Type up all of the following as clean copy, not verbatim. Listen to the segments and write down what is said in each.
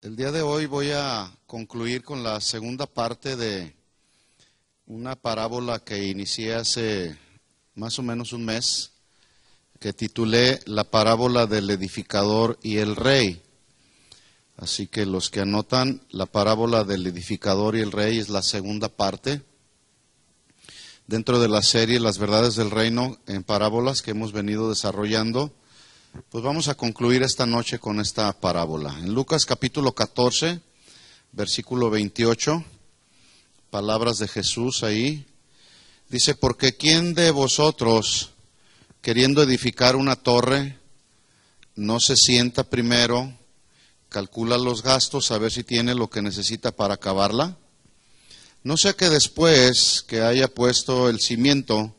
El día de hoy voy a concluir con la segunda parte de una parábola que inicié hace más o menos un mes, que titulé La parábola del edificador y el rey. Así que los que anotan, la parábola del edificador y el rey es la segunda parte dentro de la serie Las verdades del reino en parábolas que hemos venido desarrollando. Pues vamos a concluir esta noche con esta parábola. En Lucas capítulo 14, versículo 28, palabras de Jesús ahí. Dice, porque ¿quién de vosotros, queriendo edificar una torre, no se sienta primero, calcula los gastos, a ver si tiene lo que necesita para acabarla? No sea que después que haya puesto el cimiento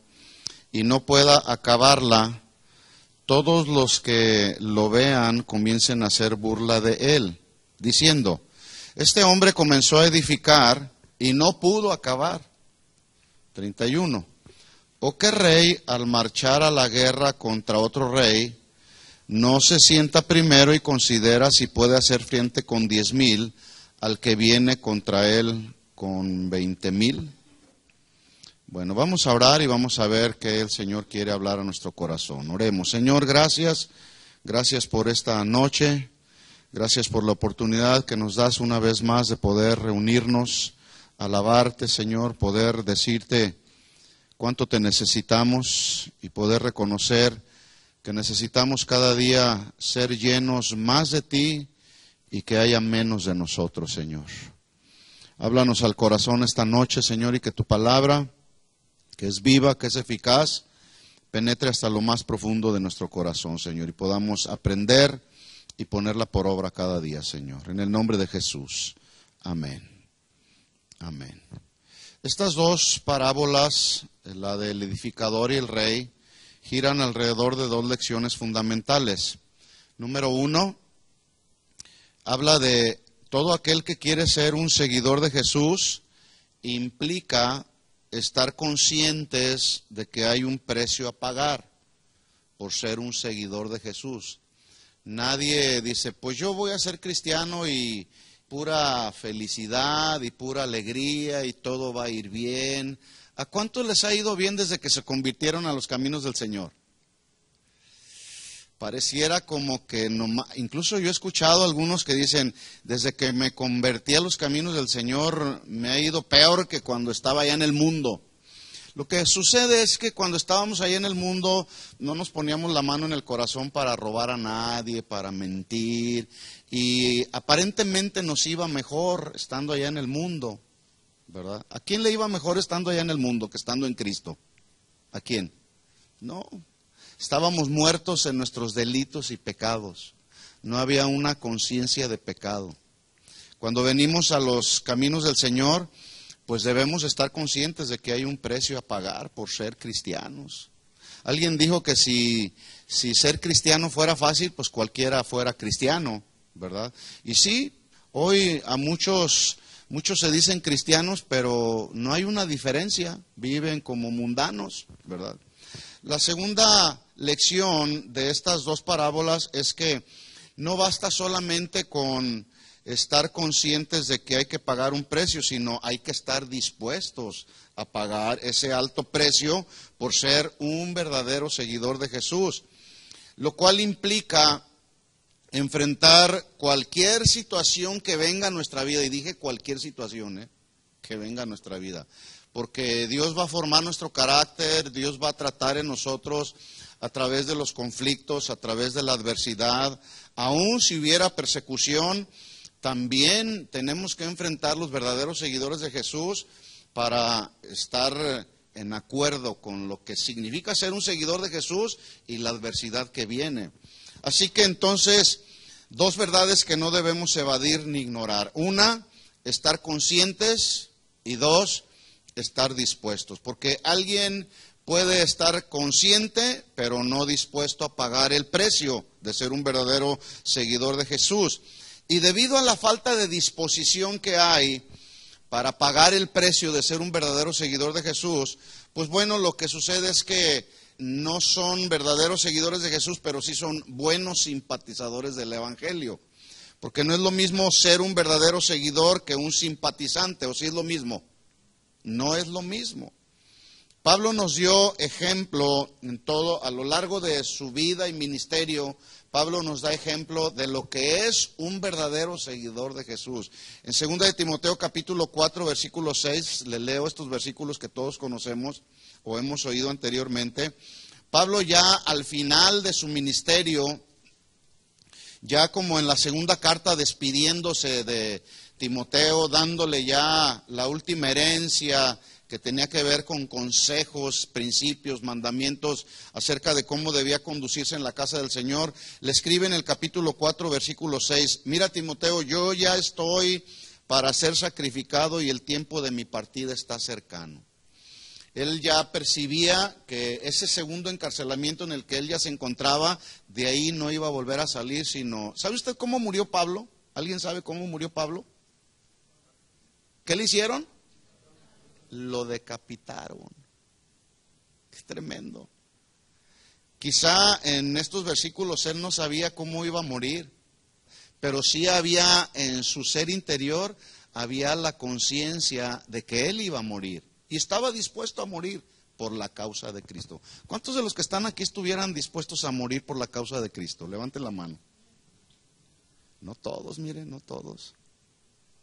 y no pueda acabarla, todos los que lo vean comiencen a hacer burla de él, diciendo, este hombre comenzó a edificar y no pudo acabar. 31. ¿O qué rey al marchar a la guerra contra otro rey no se sienta primero y considera si puede hacer frente con 10,000 al que viene contra él con 20,000? Bueno, vamos a orar y vamos a ver qué el Señor quiere hablar a nuestro corazón. Oremos. Señor, gracias por esta noche, gracias por la oportunidad que nos das una vez más de poder reunirnos, alabarte, Señor, poder decirte cuánto te necesitamos y poder reconocer que necesitamos cada día ser llenos más de ti y que haya menos de nosotros, Señor. Háblanos al corazón esta noche, Señor, y que tu palabra, que es viva, que es eficaz, penetre hasta lo más profundo de nuestro corazón, Señor, y podamos aprender y ponerla por obra cada día, Señor. En el nombre de Jesús. Amén. Amén. Estas dos parábolas, la del edificador y el rey, giran alrededor de dos lecciones fundamentales. Número uno, habla de todo aquel que quiere ser un seguidor de Jesús, implica estar conscientes de que hay un precio a pagar por ser un seguidor de Jesús. Nadie dice, pues yo voy a ser cristiano y pura felicidad y pura alegría y todo va a ir bien. ¿A cuántos les ha ido bien desde que se convirtieron a los caminos del Señor? Pareciera como que incluso yo he escuchado a algunos que dicen, desde que me convertí a los caminos del Señor me ha ido peor que cuando estaba allá en el mundo. Lo que sucede es que cuando estábamos allá en el mundo no nos poníamos la mano en el corazón para robar a nadie, para mentir, y aparentemente nos iba mejor estando allá en el mundo, ¿verdad? ¿A quién le iba mejor estando allá en el mundo que estando en Cristo? ¿A quién? No. Estábamos muertos en nuestros delitos y pecados. No había una conciencia de pecado. Cuando venimos a los caminos del Señor, pues debemos estar conscientes de que hay un precio a pagar por ser cristianos. Alguien dijo que si ser cristiano fuera fácil, pues cualquiera fuera cristiano, ¿verdad? Y sí, hoy a muchos se dicen cristianos, pero no hay una diferencia. Viven como mundanos, ¿verdad? La segunda lección de estas dos parábolas es que no basta solamente con estar conscientes de que hay que pagar un precio, sino hay que estar dispuestos a pagar ese alto precio por ser un verdadero seguidor de Jesús, lo cual implica enfrentar cualquier situación que venga a nuestra vida, y dije cualquier situación que venga a nuestra vida, porque Dios va a formar nuestro carácter, Dios va a tratar en nosotros a través de los conflictos, a través de la adversidad. Aún si hubiera persecución, también tenemos que enfrentar los verdaderos seguidores de Jesús para estar en acuerdo con lo que significa ser un seguidor de Jesús y la adversidad que viene. Así que entonces, dos verdades que no debemos evadir ni ignorar. Una, estar conscientes, y dos, estar dispuestos, porque alguien puede estar consciente, pero no dispuesto a pagar el precio de ser un verdadero seguidor de Jesús. Y debido a la falta de disposición que hay para pagar el precio de ser un verdadero seguidor de Jesús, pues bueno, lo que sucede es que no son verdaderos seguidores de Jesús, pero sí son buenos simpatizadores del Evangelio. Porque no es lo mismo ser un verdadero seguidor que un simpatizante, o si es lo mismo. No es lo mismo. Pablo nos dio ejemplo en todo, a lo largo de su vida y ministerio. Pablo nos da ejemplo de lo que es un verdadero seguidor de Jesús. En 2 de Timoteo capítulo 4, versículo 6, le leo estos versículos que todos conocemos o hemos oído anteriormente. Pablo ya al final de su ministerio, ya como en la segunda carta despidiéndose de Timoteo, dándole ya la última herencia que tenía que ver con consejos, principios, mandamientos acerca de cómo debía conducirse en la casa del Señor, le escribe en el capítulo 4, versículo 6, mira Timoteo, yo ya estoy para ser sacrificado y el tiempo de mi partida está cercano. Él ya percibía que ese segundo encarcelamiento en el que él ya se encontraba, de ahí no iba a volver a salir, sino... ¿Sabe usted cómo murió Pablo? ¿Alguien sabe cómo murió Pablo? ¿Qué le hicieron? Lo decapitaron. Qué tremendo. Quizá en estos versículos él no sabía cómo iba a morir, pero sí había en su ser interior, había la conciencia de que él iba a morir. Y estaba dispuesto a morir por la causa de Cristo. ¿Cuántos de los que están aquí estuvieran dispuestos a morir por la causa de Cristo? Levanten la mano. No todos, miren, no todos,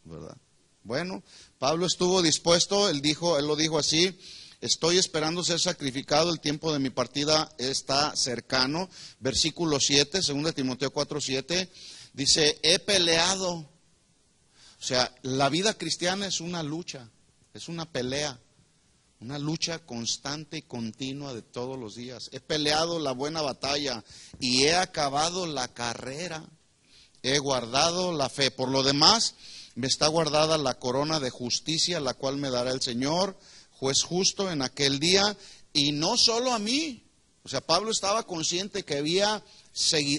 ¿verdad? Bueno, Pablo estuvo dispuesto, él lo dijo así, estoy esperando ser sacrificado, el tiempo de mi partida está cercano. Versículo 7, 2 Timoteo 4, 7, dice, he peleado. O sea, la vida cristiana es una lucha, es una pelea. Una lucha constante y continua de todos los días. He peleado la buena batalla y he acabado la carrera. He guardado la fe. Por lo demás, me está guardada la corona de justicia, la cual me dará el Señor, juez justo en aquel día. Y no solo a mí. O sea, Pablo estaba consciente que había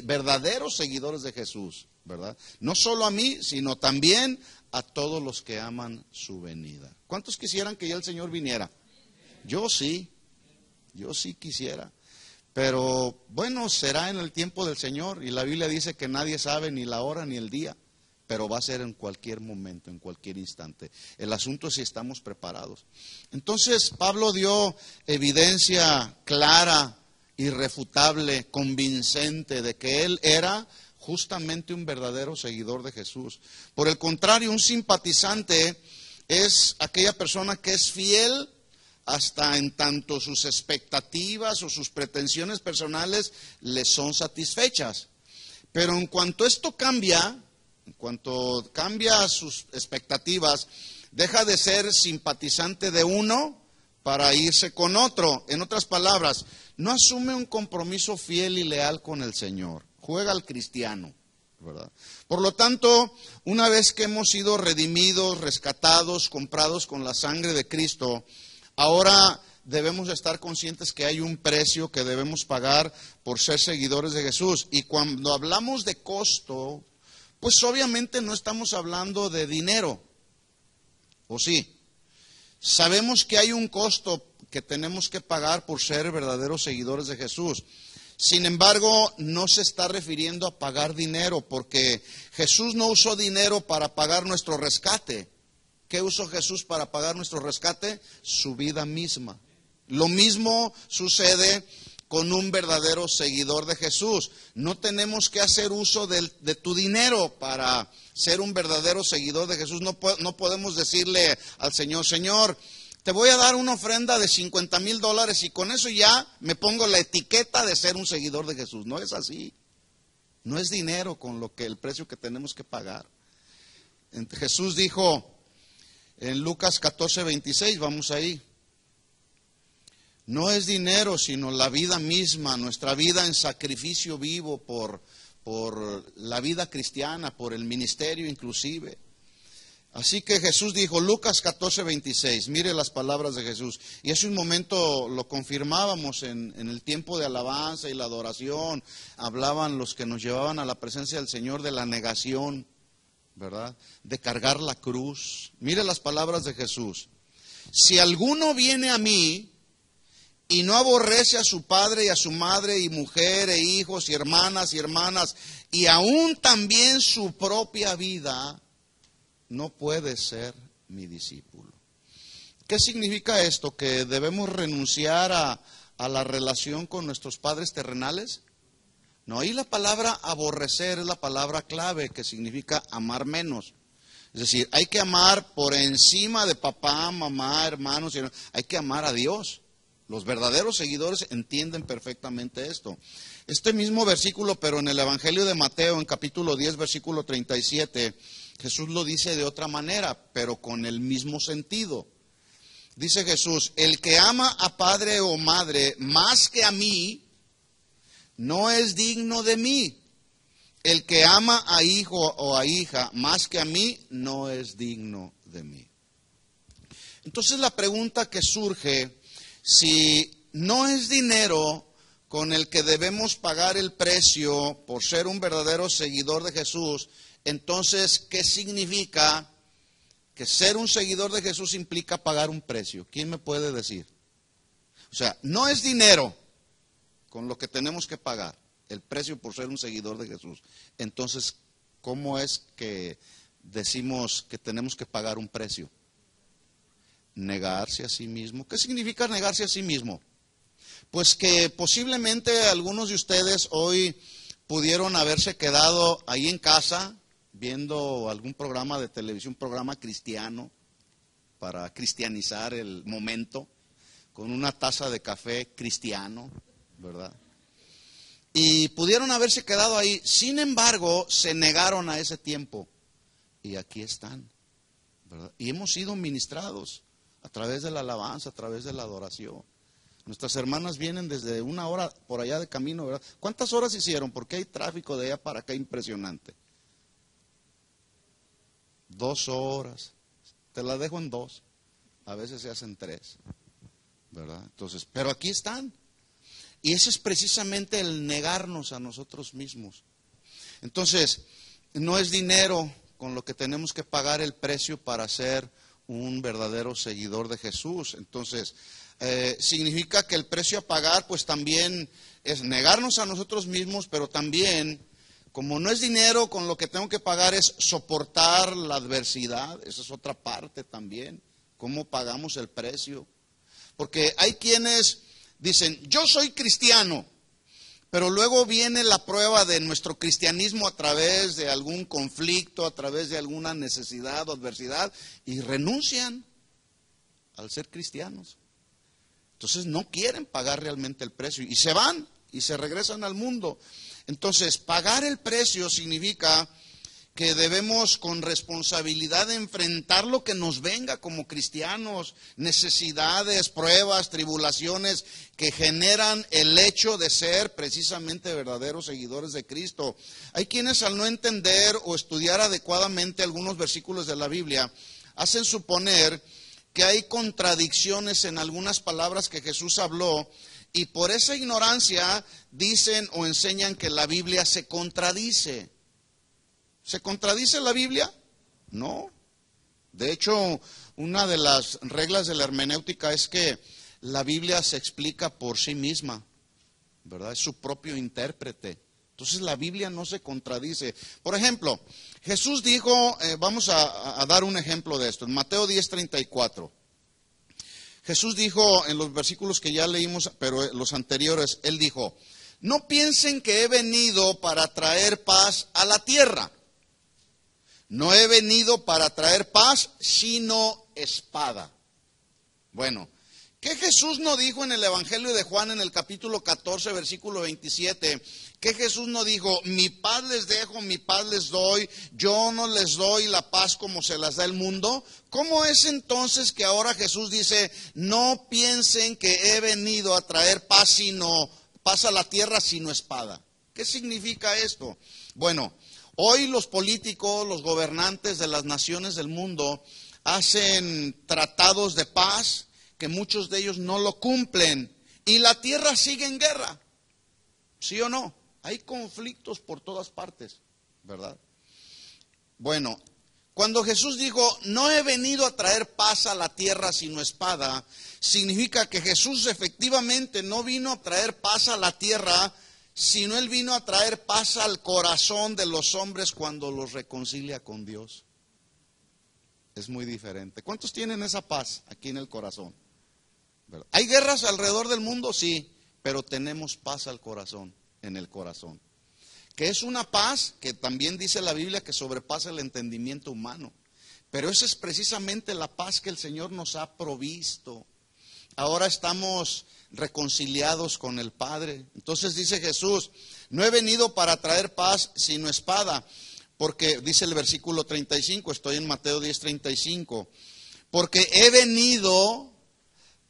verdaderos seguidores de Jesús, ¿verdad? No solo a mí, sino también a todos los que aman su venida. ¿Cuántos quisieran que ya el Señor viniera? Yo sí quisiera, pero bueno, será en el tiempo del Señor, y la Biblia dice que nadie sabe ni la hora ni el día, pero va a ser en cualquier momento, en cualquier instante. El asunto es si estamos preparados. Entonces Pablo dio evidencia clara, irrefutable, convincente de que él era justamente un verdadero seguidor de Jesús. Por el contrario, un simpatizante es aquella persona que es fiel hasta en tanto sus expectativas o sus pretensiones personales le son satisfechas. Pero en cuanto esto cambia, en cuanto cambia sus expectativas, deja de ser simpatizante de uno para irse con otro. En otras palabras, no asume un compromiso fiel y leal con el Señor. Juega al cristiano, ¿verdad? Por lo tanto, una vez que hemos sido redimidos, rescatados, comprados con la sangre de Cristo, ahora debemos estar conscientes que hay un precio que debemos pagar por ser seguidores de Jesús. Y cuando hablamos de costo, pues obviamente no estamos hablando de dinero, ¿o sí? Sabemos que hay un costo que tenemos que pagar por ser verdaderos seguidores de Jesús. Sin embargo, no se está refiriendo a pagar dinero, porque Jesús no usó dinero para pagar nuestro rescate. ¿Qué usó Jesús para pagar nuestro rescate? Su vida misma. Lo mismo sucede con un verdadero seguidor de Jesús. No tenemos que hacer uso de tu dinero para ser un verdadero seguidor de Jesús. No podemos decirle al Señor, Señor, te voy a dar una ofrenda de $50,000 y con eso ya me pongo la etiqueta de ser un seguidor de Jesús. No es así. No es dinero con el precio que tenemos que pagar. Jesús dijo en Lucas 14:26, vamos ahí. No es dinero, sino la vida misma, nuestra vida en sacrificio vivo por la vida cristiana, por el ministerio inclusive. Así que Jesús dijo, Lucas 14:26, mire las palabras de Jesús. Y hace un momento lo confirmábamos en el tiempo de alabanza y la adoración. Hablaban los que nos llevaban a la presencia del Señor de la negación, ¿verdad? De cargar la cruz. Mire las palabras de Jesús. Si alguno viene a mí y no aborrece a su padre y a su madre y mujer e hijos y hermanas y aún también su propia vida, no puede ser mi discípulo. ¿Qué significa esto? ¿Que debemos renunciar a la relación con nuestros padres terrenales? No, ahí la palabra aborrecer es la palabra clave, que significa amar menos. Es decir, hay que amar por encima de papá, mamá, hermanos, hay que amar a Dios. Los verdaderos seguidores entienden perfectamente esto. Este mismo versículo, pero en el Evangelio de Mateo, en capítulo 10, versículo 37, Jesús lo dice de otra manera, pero con el mismo sentido. Dice Jesús, el que ama a padre o madre más que a mí, no es digno de mí. El que ama a hijo o a hija más que a mí, no es digno de mí. Entonces la pregunta que surge, si no es dinero con el que debemos pagar el precio por ser un verdadero seguidor de Jesús, entonces, ¿qué significa que ser un seguidor de Jesús implica pagar un precio? ¿Quién me puede decir? O sea, no es dinero con lo que tenemos que pagar el precio por ser un seguidor de Jesús. Entonces, ¿cómo es que decimos que tenemos que pagar un precio? Negarse a sí mismo. ¿Qué significa negarse a sí mismo? Pues que posiblemente algunos de ustedes hoy pudieron haberse quedado ahí en casa viendo algún programa de televisión, programa cristiano, para cristianizar el momento, con una taza de café cristiano, ¿verdad? Y pudieron haberse quedado ahí, sin embargo, se negaron a ese tiempo. Y aquí están, ¿verdad? Y hemos sido ministrados a través de la alabanza, a través de la adoración. Nuestras hermanas vienen desde 1 hora por allá de camino, ¿verdad? ¿Cuántas horas hicieron? Porque hay tráfico de allá para acá impresionante. 2 horas. Te la dejo en 2. A veces se hacen 3, ¿verdad? Entonces, pero aquí están. Y ese es precisamente el negarnos a nosotros mismos. Entonces, no es dinero con lo que tenemos que pagar el precio para ser un verdadero seguidor de Jesús. Entonces, significa que el precio a pagar pues también es negarnos a nosotros mismos, pero también, como no es dinero, con lo que tengo que pagar es soportar la adversidad. Esa es otra parte también, cómo pagamos el precio. Porque hay quienes dicen, yo soy cristiano, pero luego viene la prueba de nuestro cristianismo a través de algún conflicto, a través de alguna necesidad o adversidad, y renuncian al ser cristianos. Entonces no quieren pagar realmente el precio y se van y se regresan al mundo. Entonces, pagar el precio significa que debemos con responsabilidad enfrentar lo que nos venga como cristianos, necesidades, pruebas, tribulaciones que generan el hecho de ser precisamente verdaderos seguidores de Cristo. Hay quienes al no entender o estudiar adecuadamente algunos versículos de la Biblia, hacen suponer que hay contradicciones en algunas palabras que Jesús habló, y por esa ignorancia dicen o enseñan que la Biblia se contradice. ¿Se contradice la Biblia? No. De hecho, una de las reglas de la hermenéutica es que la Biblia se explica por sí misma, ¿verdad? Es su propio intérprete. Entonces la Biblia no se contradice. Por ejemplo, Jesús dijo, vamos a dar un ejemplo de esto, en Mateo 10:34. Jesús dijo en los versículos que ya leímos, pero los anteriores, Él dijo, no piensen que he venido para traer paz a la tierra. No he venido para traer paz, sino espada. Bueno, ¿qué Jesús no dijo en el Evangelio de Juan en el capítulo 14, versículo 27? ¿Qué Jesús no dijo? Mi paz les dejo, mi paz les doy, yo no les doy la paz como se las da el mundo. ¿Cómo es entonces que ahora Jesús dice, no piensen que he venido a traer paz, sino paz a la tierra, sino espada? ¿Qué significa esto? Bueno, hoy los políticos, los gobernantes de las naciones del mundo hacen tratados de paz que muchos de ellos no lo cumplen y la tierra sigue en guerra. ¿Sí o no? Hay conflictos por todas partes, ¿verdad? Bueno, Cuando Jesús dijo, no he venido a traer paz a la tierra sino espada, significa que Jesús efectivamente no vino a traer paz a la tierra, sino Él vino a traer paz al corazón de los hombres cuando los reconcilia con Dios. Es muy diferente. ¿Cuántos tienen esa paz aquí en el corazón? ¿Verdad? ¿Hay guerras alrededor del mundo? Sí, pero tenemos paz al corazón, en el corazón. Que es una paz que también dice la Biblia que sobrepasa el entendimiento humano. Pero esa es precisamente la paz que el Señor nos ha provisto. Ahora estamos reconciliados con el Padre. Entonces dice Jesús, no he venido para traer paz sino espada. Porque dice el versículo 35, estoy en Mateo 10:35. Porque he venido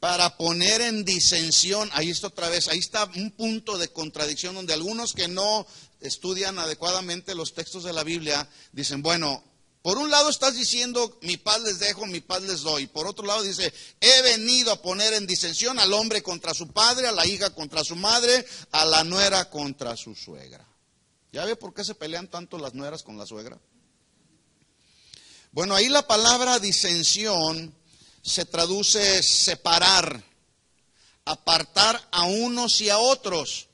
para poner en disensión, ahí está otra vez, ahí está un punto de contradicción donde algunos que no estudian adecuadamente los textos de la Biblia dicen, bueno, por un lado estás diciendo, mi paz les dejo, mi paz les doy. Por otro lado dice, he venido a poner en disensión al hombre contra su padre, a la hija contra su madre, a la nuera contra su suegra. ¿Ya ve por qué se pelean tanto las nueras con la suegra? Bueno, ahí la palabra disensión se traduce separar, apartar a unos y a otros.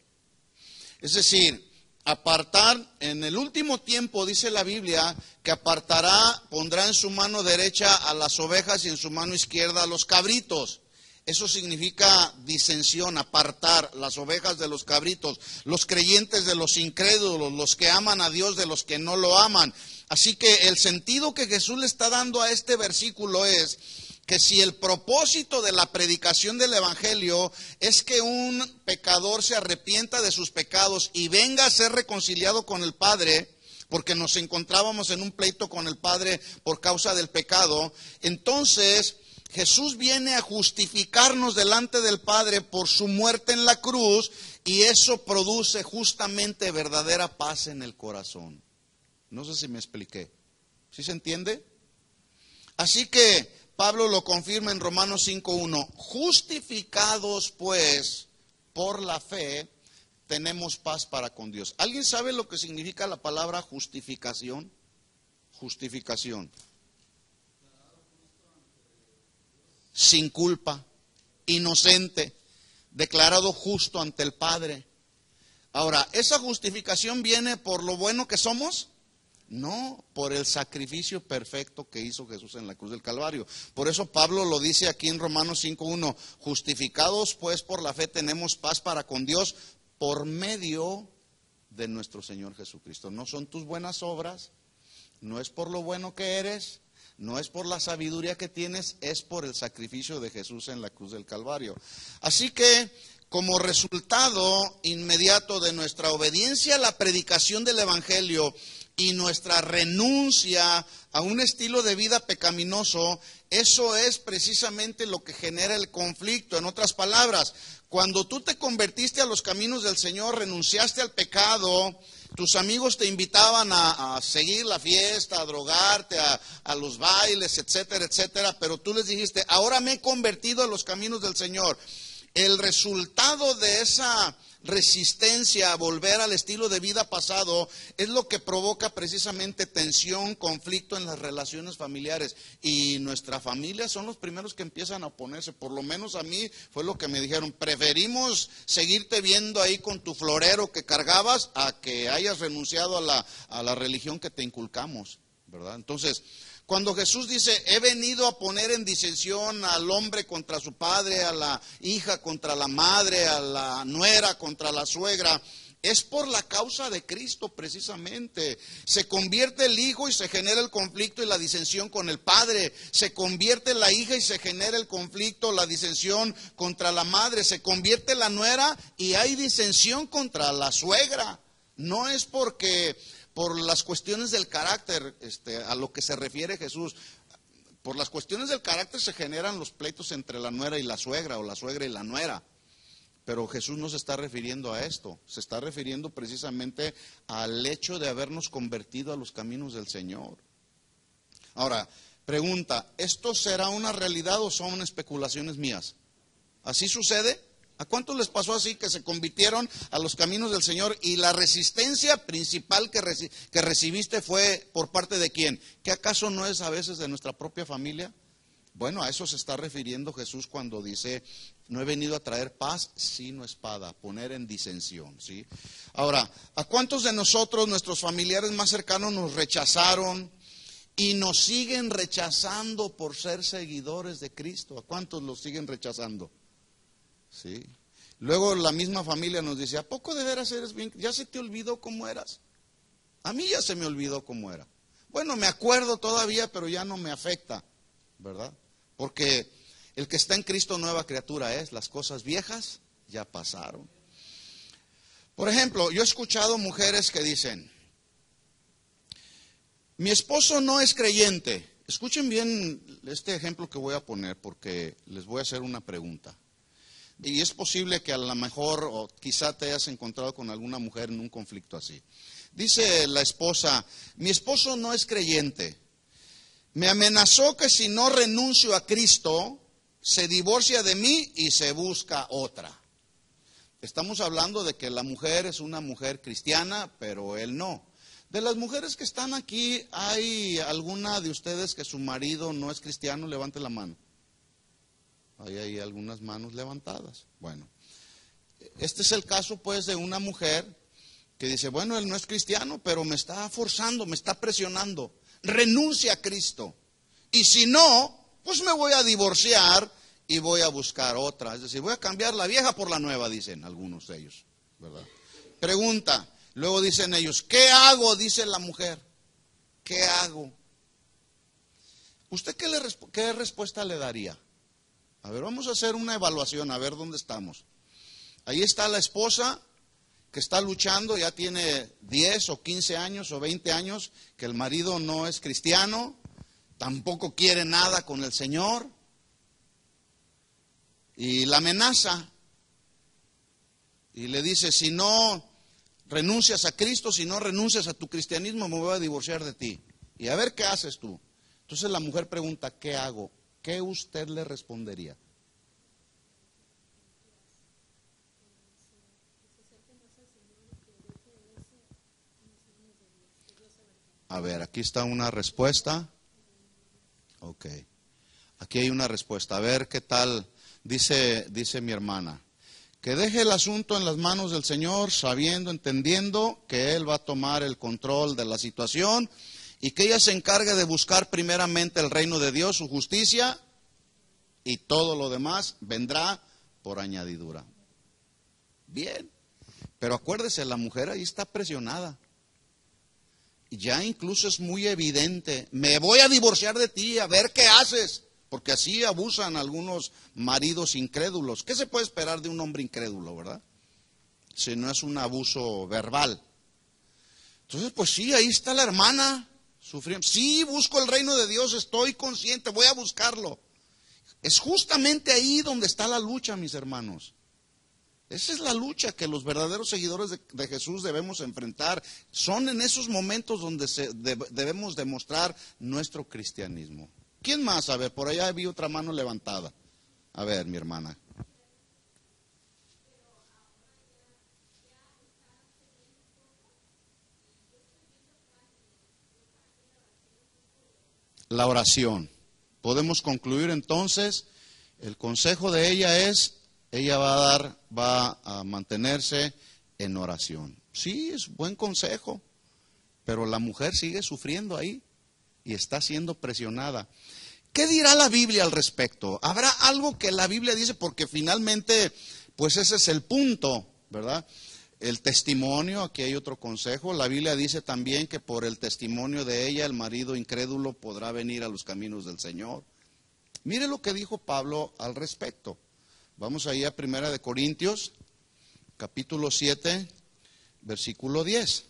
Es decir, apartar, en el último tiempo dice la Biblia que apartará, pondrá en su mano derecha a las ovejas y en su mano izquierda a los cabritos. Eso significa disensión, apartar las ovejas de los cabritos, los creyentes de los incrédulos, los que aman a Dios de los que no lo aman. Así que el sentido que Jesús le está dando a este versículo es que si el propósito de la predicación del Evangelio es que un pecador se arrepienta de sus pecados y venga a ser reconciliado con el Padre, porque nos encontrábamos en un pleito con el Padre por causa del pecado, entonces Jesús viene a justificarnos delante del Padre por su muerte en la cruz, y eso produce justamente verdadera paz en el corazón. No sé si me expliqué. ¿Sí se entiende? Así que Pablo lo confirma en Romanos 5:1. Justificados pues por la fe, tenemos paz para con Dios. ¿Alguien sabe lo que significa la palabra justificación? Justificación. Sin culpa, inocente, declarado justo ante el Padre. Ahora, ¿esa justificación viene por lo bueno que somos? No, por el sacrificio perfecto que hizo Jesús en la cruz del Calvario. Por eso Pablo lo dice aquí en Romanos 5:1, justificados pues por la fe tenemos paz para con Dios por medio de nuestro Señor Jesucristo. No son tus buenas obras, no es por lo bueno que eres, no es por la sabiduría que tienes, es por el sacrificio de Jesús en la cruz del Calvario. Así que, como resultado inmediato de nuestra obediencia a la predicación del Evangelio y nuestra renuncia a un estilo de vida pecaminoso, eso es precisamente lo que genera el conflicto. En otras palabras, cuando tú te convertiste a los caminos del Señor, renunciaste al pecado, tus amigos te invitaban a seguir la fiesta, a drogarte, a los bailes, etcétera, etcétera, pero tú les dijiste, ahora me he convertido a los caminos del Señor. El resultado de esa resistencia a volver al estilo de vida pasado es lo que provoca precisamente tensión, conflicto en las relaciones familiares, y nuestra familia son los primeros que empiezan a oponerse. Por lo menos a mí fue lo que me dijeron, preferimos seguirte viendo ahí con tu florero que cargabas a que hayas renunciado a la religión que te inculcamos, ¿verdad? Entonces, cuando Jesús dice, he venido a poner en disensión al hombre contra su padre, a la hija contra la madre, a la nuera contra la suegra, es por la causa de Cristo precisamente. Se convierte el hijo y se genera el conflicto y la disensión con el padre. Se convierte la hija y se genera el conflicto, la disensión contra la madre. Se convierte la nuera y hay disensión contra la suegra. No es porque por las cuestiones del carácter, a lo que se refiere Jesús. Por las cuestiones del carácter se generan los pleitos entre la nuera y la suegra, o la suegra y la nuera. Pero Jesús no se está refiriendo a esto, se está refiriendo precisamente al hecho de habernos convertido a los caminos del Señor. Ahora, pregunta, ¿esto será una realidad o son especulaciones mías? ¿Así sucede? ¿A cuántos les pasó así que se convirtieron a los caminos del Señor y la resistencia principal que recibiste fue por parte de quién? ¿Que acaso no es a veces de nuestra propia familia? Bueno, a eso se está refiriendo Jesús cuando dice, no he venido a traer paz, sino espada, poner en disensión, ¿sí? Ahora, ¿a cuántos de nosotros, nuestros familiares más cercanos nos rechazaron y nos siguen rechazando por ser seguidores de Cristo? ¿A cuántos los siguen rechazando? Sí. Luego la misma familia nos dice, ¿a poco de veras eres bien? ¿Ya se te olvidó cómo eras? A mí ya se me olvidó cómo era. Bueno, me acuerdo todavía, pero ya no me afecta, ¿verdad? Porque el que está en Cristo nueva criatura es, las cosas viejas ya pasaron. Por ejemplo, yo he escuchado mujeres que dicen, mi esposo no es creyente. Escuchen bien este ejemplo que voy a poner porque les voy a hacer una pregunta. Y es posible que a lo mejor o quizá te hayas encontrado con alguna mujer en un conflicto así. Dice la esposa, mi esposo no es creyente. Me amenazó que si no renuncio a Cristo, se divorcia de mí y se busca otra. Estamos hablando de que la mujer es una mujer cristiana, pero él no. De las mujeres que están aquí, ¿hay alguna de ustedes que su marido no es cristiano? Levante la mano. Hay algunas manos levantadas. Bueno, este es el caso pues de una mujer que dice, bueno, él no es cristiano, pero me está forzando, me está presionando. Renuncia a Cristo. Y si no, pues me voy a divorciar y voy a buscar otra. Es decir, voy a cambiar la vieja por la nueva, dicen algunos de ellos, ¿verdad? Pregunta, luego dicen ellos, ¿qué hago? Dice la mujer, ¿qué hago? ¿Usted qué respuesta le daría? A ver, vamos a hacer una evaluación, a ver dónde estamos. Ahí está la esposa que está luchando, ya tiene 10 o 15 años o 20 años, que el marido no es cristiano, tampoco quiere nada con el Señor, y la amenaza, y le dice, si no renuncias a Cristo, si no renuncias a tu cristianismo, me voy a divorciar de ti. Y a ver qué haces tú. Entonces la mujer pregunta, ¿qué hago? ¿Qué usted le respondería? A ver, aquí está una respuesta. Ok. Aquí hay una respuesta. A ver qué tal dice mi hermana. Que deje el asunto en las manos del Señor, sabiendo, entendiendo que Él va a tomar el control de la situación y que ella se encargue de buscar primeramente el reino de Dios, su justicia, y todo lo demás vendrá por añadidura. Bien, pero acuérdese, la mujer ahí está presionada. Ya incluso es muy evidente, me voy a divorciar de ti, a ver qué haces. Porque así abusan algunos maridos incrédulos. ¿Qué se puede esperar de un hombre incrédulo, verdad? Si no es un abuso verbal. Entonces, pues sí, ahí está la hermana sufriendo. Sí, busco el reino de Dios, estoy consciente, voy a buscarlo. Es justamente ahí donde está la lucha, mis hermanos. Esa es la lucha que los verdaderos seguidores de Jesús debemos enfrentar. Son en esos momentos donde debemos demostrar nuestro cristianismo. ¿Quién más? A ver, por allá vi otra mano levantada. A ver, mi hermana. La oración. Podemos concluir entonces, el consejo de ella es, ella va a mantenerse en oración. Sí, es buen consejo, pero la mujer sigue sufriendo ahí y está siendo presionada. ¿Qué dirá la Biblia al respecto? ¿Habrá algo que la Biblia dice? Porque finalmente, pues ese es el punto, ¿verdad? El testimonio, aquí hay otro consejo. La Biblia dice también que por el testimonio de ella, el marido incrédulo podrá venir a los caminos del Señor. Mire lo que dijo Pablo al respecto. Vamos ahí a 1 Corintios, capítulo 7, versículo 10.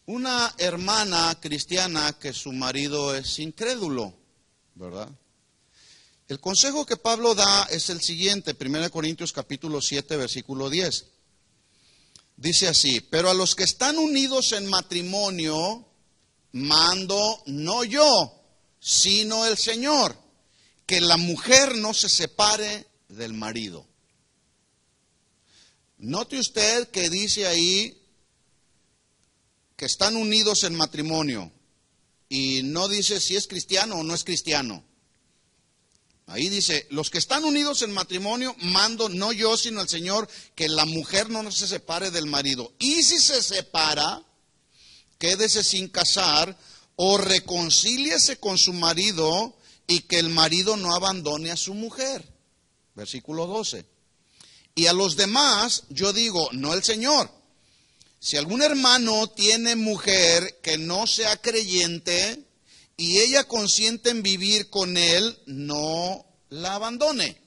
Una hermana cristiana que su marido es incrédulo, ¿verdad? El consejo que Pablo da es el siguiente, 1 Corintios capítulo 7, versículo 10. Dice así, pero a los que están unidos en matrimonio, mando no yo, sino el Señor, que la mujer no se separe del marido. Note usted que dice ahí que están unidos en matrimonio y no dice si es cristiano o no es cristiano. Ahí dice, los que están unidos en matrimonio, mando, no yo, sino el Señor, que la mujer no se separe del marido. Y si se separa, quédese sin casar o reconcíliese con su marido y que el marido no abandone a su mujer. Versículo 12. Y a los demás, yo digo, no el Señor. Si algún hermano tiene mujer que no sea creyente y ella consiente en vivir con él, no la abandone.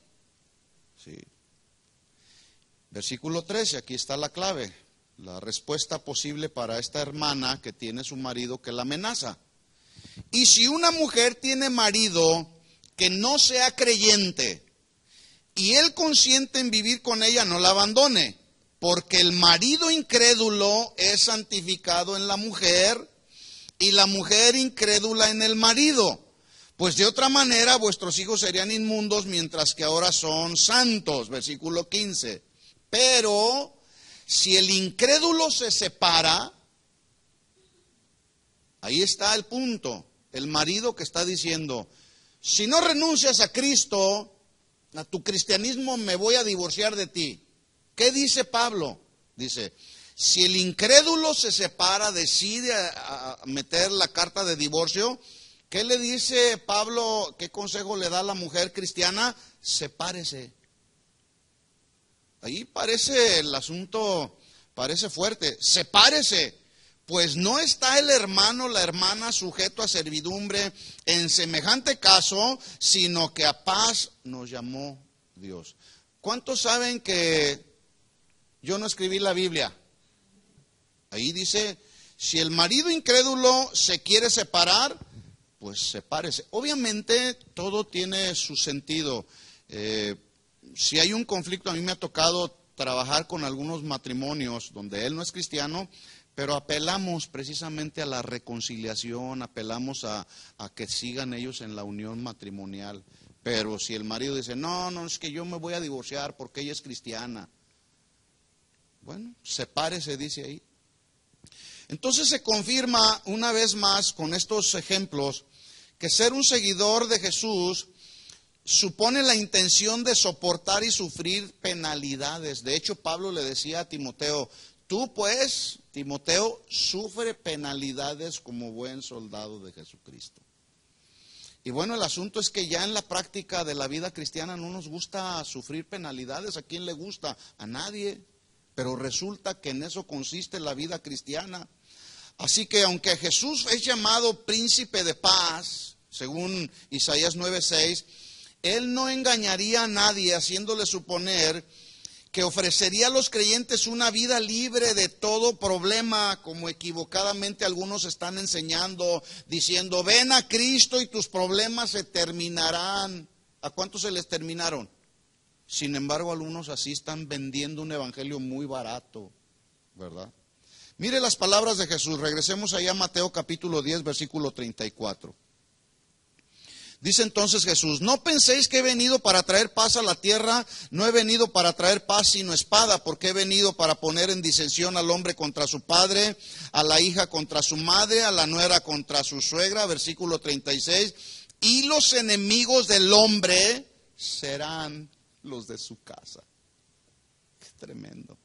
Sí. Versículo 13, aquí está la clave, la respuesta posible para esta hermana que tiene su marido que la amenaza. Y si una mujer tiene marido que no sea creyente y él consiente en vivir con ella, no la abandone, porque el marido incrédulo es santificado en la mujer y la mujer incrédula en el marido. Pues de otra manera vuestros hijos serían inmundos mientras que ahora son santos. Versículo 15. Pero si el incrédulo se separa, ahí está el punto. El marido que está diciendo, si no renuncias a Cristo, a tu cristianismo, me voy a divorciar de ti. ¿Qué dice Pablo? Dice, si el incrédulo se separa, decide a meter la carta de divorcio, ¿qué le dice Pablo? ¿Qué consejo le da a la mujer cristiana? Sepárese. Ahí parece el asunto, parece fuerte. Sepárese, pues no está el hermano, la hermana sujeto a servidumbre en semejante caso, sino que a paz nos llamó Dios. ¿Cuántos saben que yo no escribí la Biblia? Ahí dice, si el marido incrédulo se quiere separar, pues sepárese. Obviamente todo tiene su sentido. Si hay un conflicto, a mí me ha tocado trabajar con algunos matrimonios donde él no es cristiano, pero apelamos precisamente a la reconciliación, apelamos a que sigan ellos en la unión matrimonial. Pero si el marido dice, no, es que yo me voy a divorciar porque ella es cristiana, bueno, sepárese, dice ahí. Entonces se confirma una vez más con estos ejemplos que ser un seguidor de Jesús supone la intención de soportar y sufrir penalidades. De hecho, Pablo le decía a Timoteo, tú pues, Timoteo, sufre penalidades como buen soldado de Jesucristo. Y bueno, el asunto es que ya en la práctica de la vida cristiana no nos gusta sufrir penalidades. ¿A quién le gusta? A nadie. Pero resulta que en eso consiste la vida cristiana. Así que aunque Jesús es llamado príncipe de paz, según Isaías 9:6, Él no engañaría a nadie haciéndole suponer que ofrecería a los creyentes una vida libre de todo problema, como equivocadamente algunos están enseñando, diciendo, ven a Cristo y tus problemas se terminarán. ¿A cuántos se les terminaron? Sin embargo, algunos así están vendiendo un evangelio muy barato, ¿verdad? Mire las palabras de Jesús. Regresemos allá a Mateo capítulo 10, versículo 34. Dice entonces Jesús, no penséis que he venido para traer paz a la tierra, no he venido para traer paz sino espada, porque he venido para poner en disensión al hombre contra su padre, a la hija contra su madre, a la nuera contra su suegra, versículo 36, y los enemigos del hombre serán los de su casa. Qué tremendo.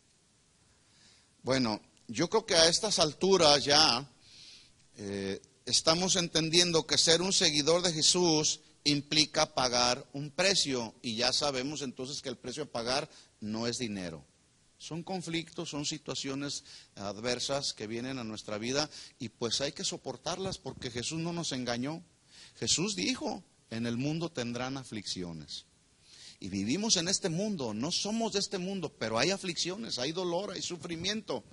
Bueno, yo creo que a estas alturas ya estamos entendiendo que ser un seguidor de Jesús implica pagar un precio, y ya sabemos entonces que el precio a pagar no es dinero. Son conflictos, son situaciones adversas que vienen a nuestra vida y pues hay que soportarlas porque Jesús no nos engañó. Jesús dijo, en el mundo tendrán aflicciones. Y vivimos en este mundo, no somos de este mundo, pero hay aflicciones, hay dolor, hay sufrimiento.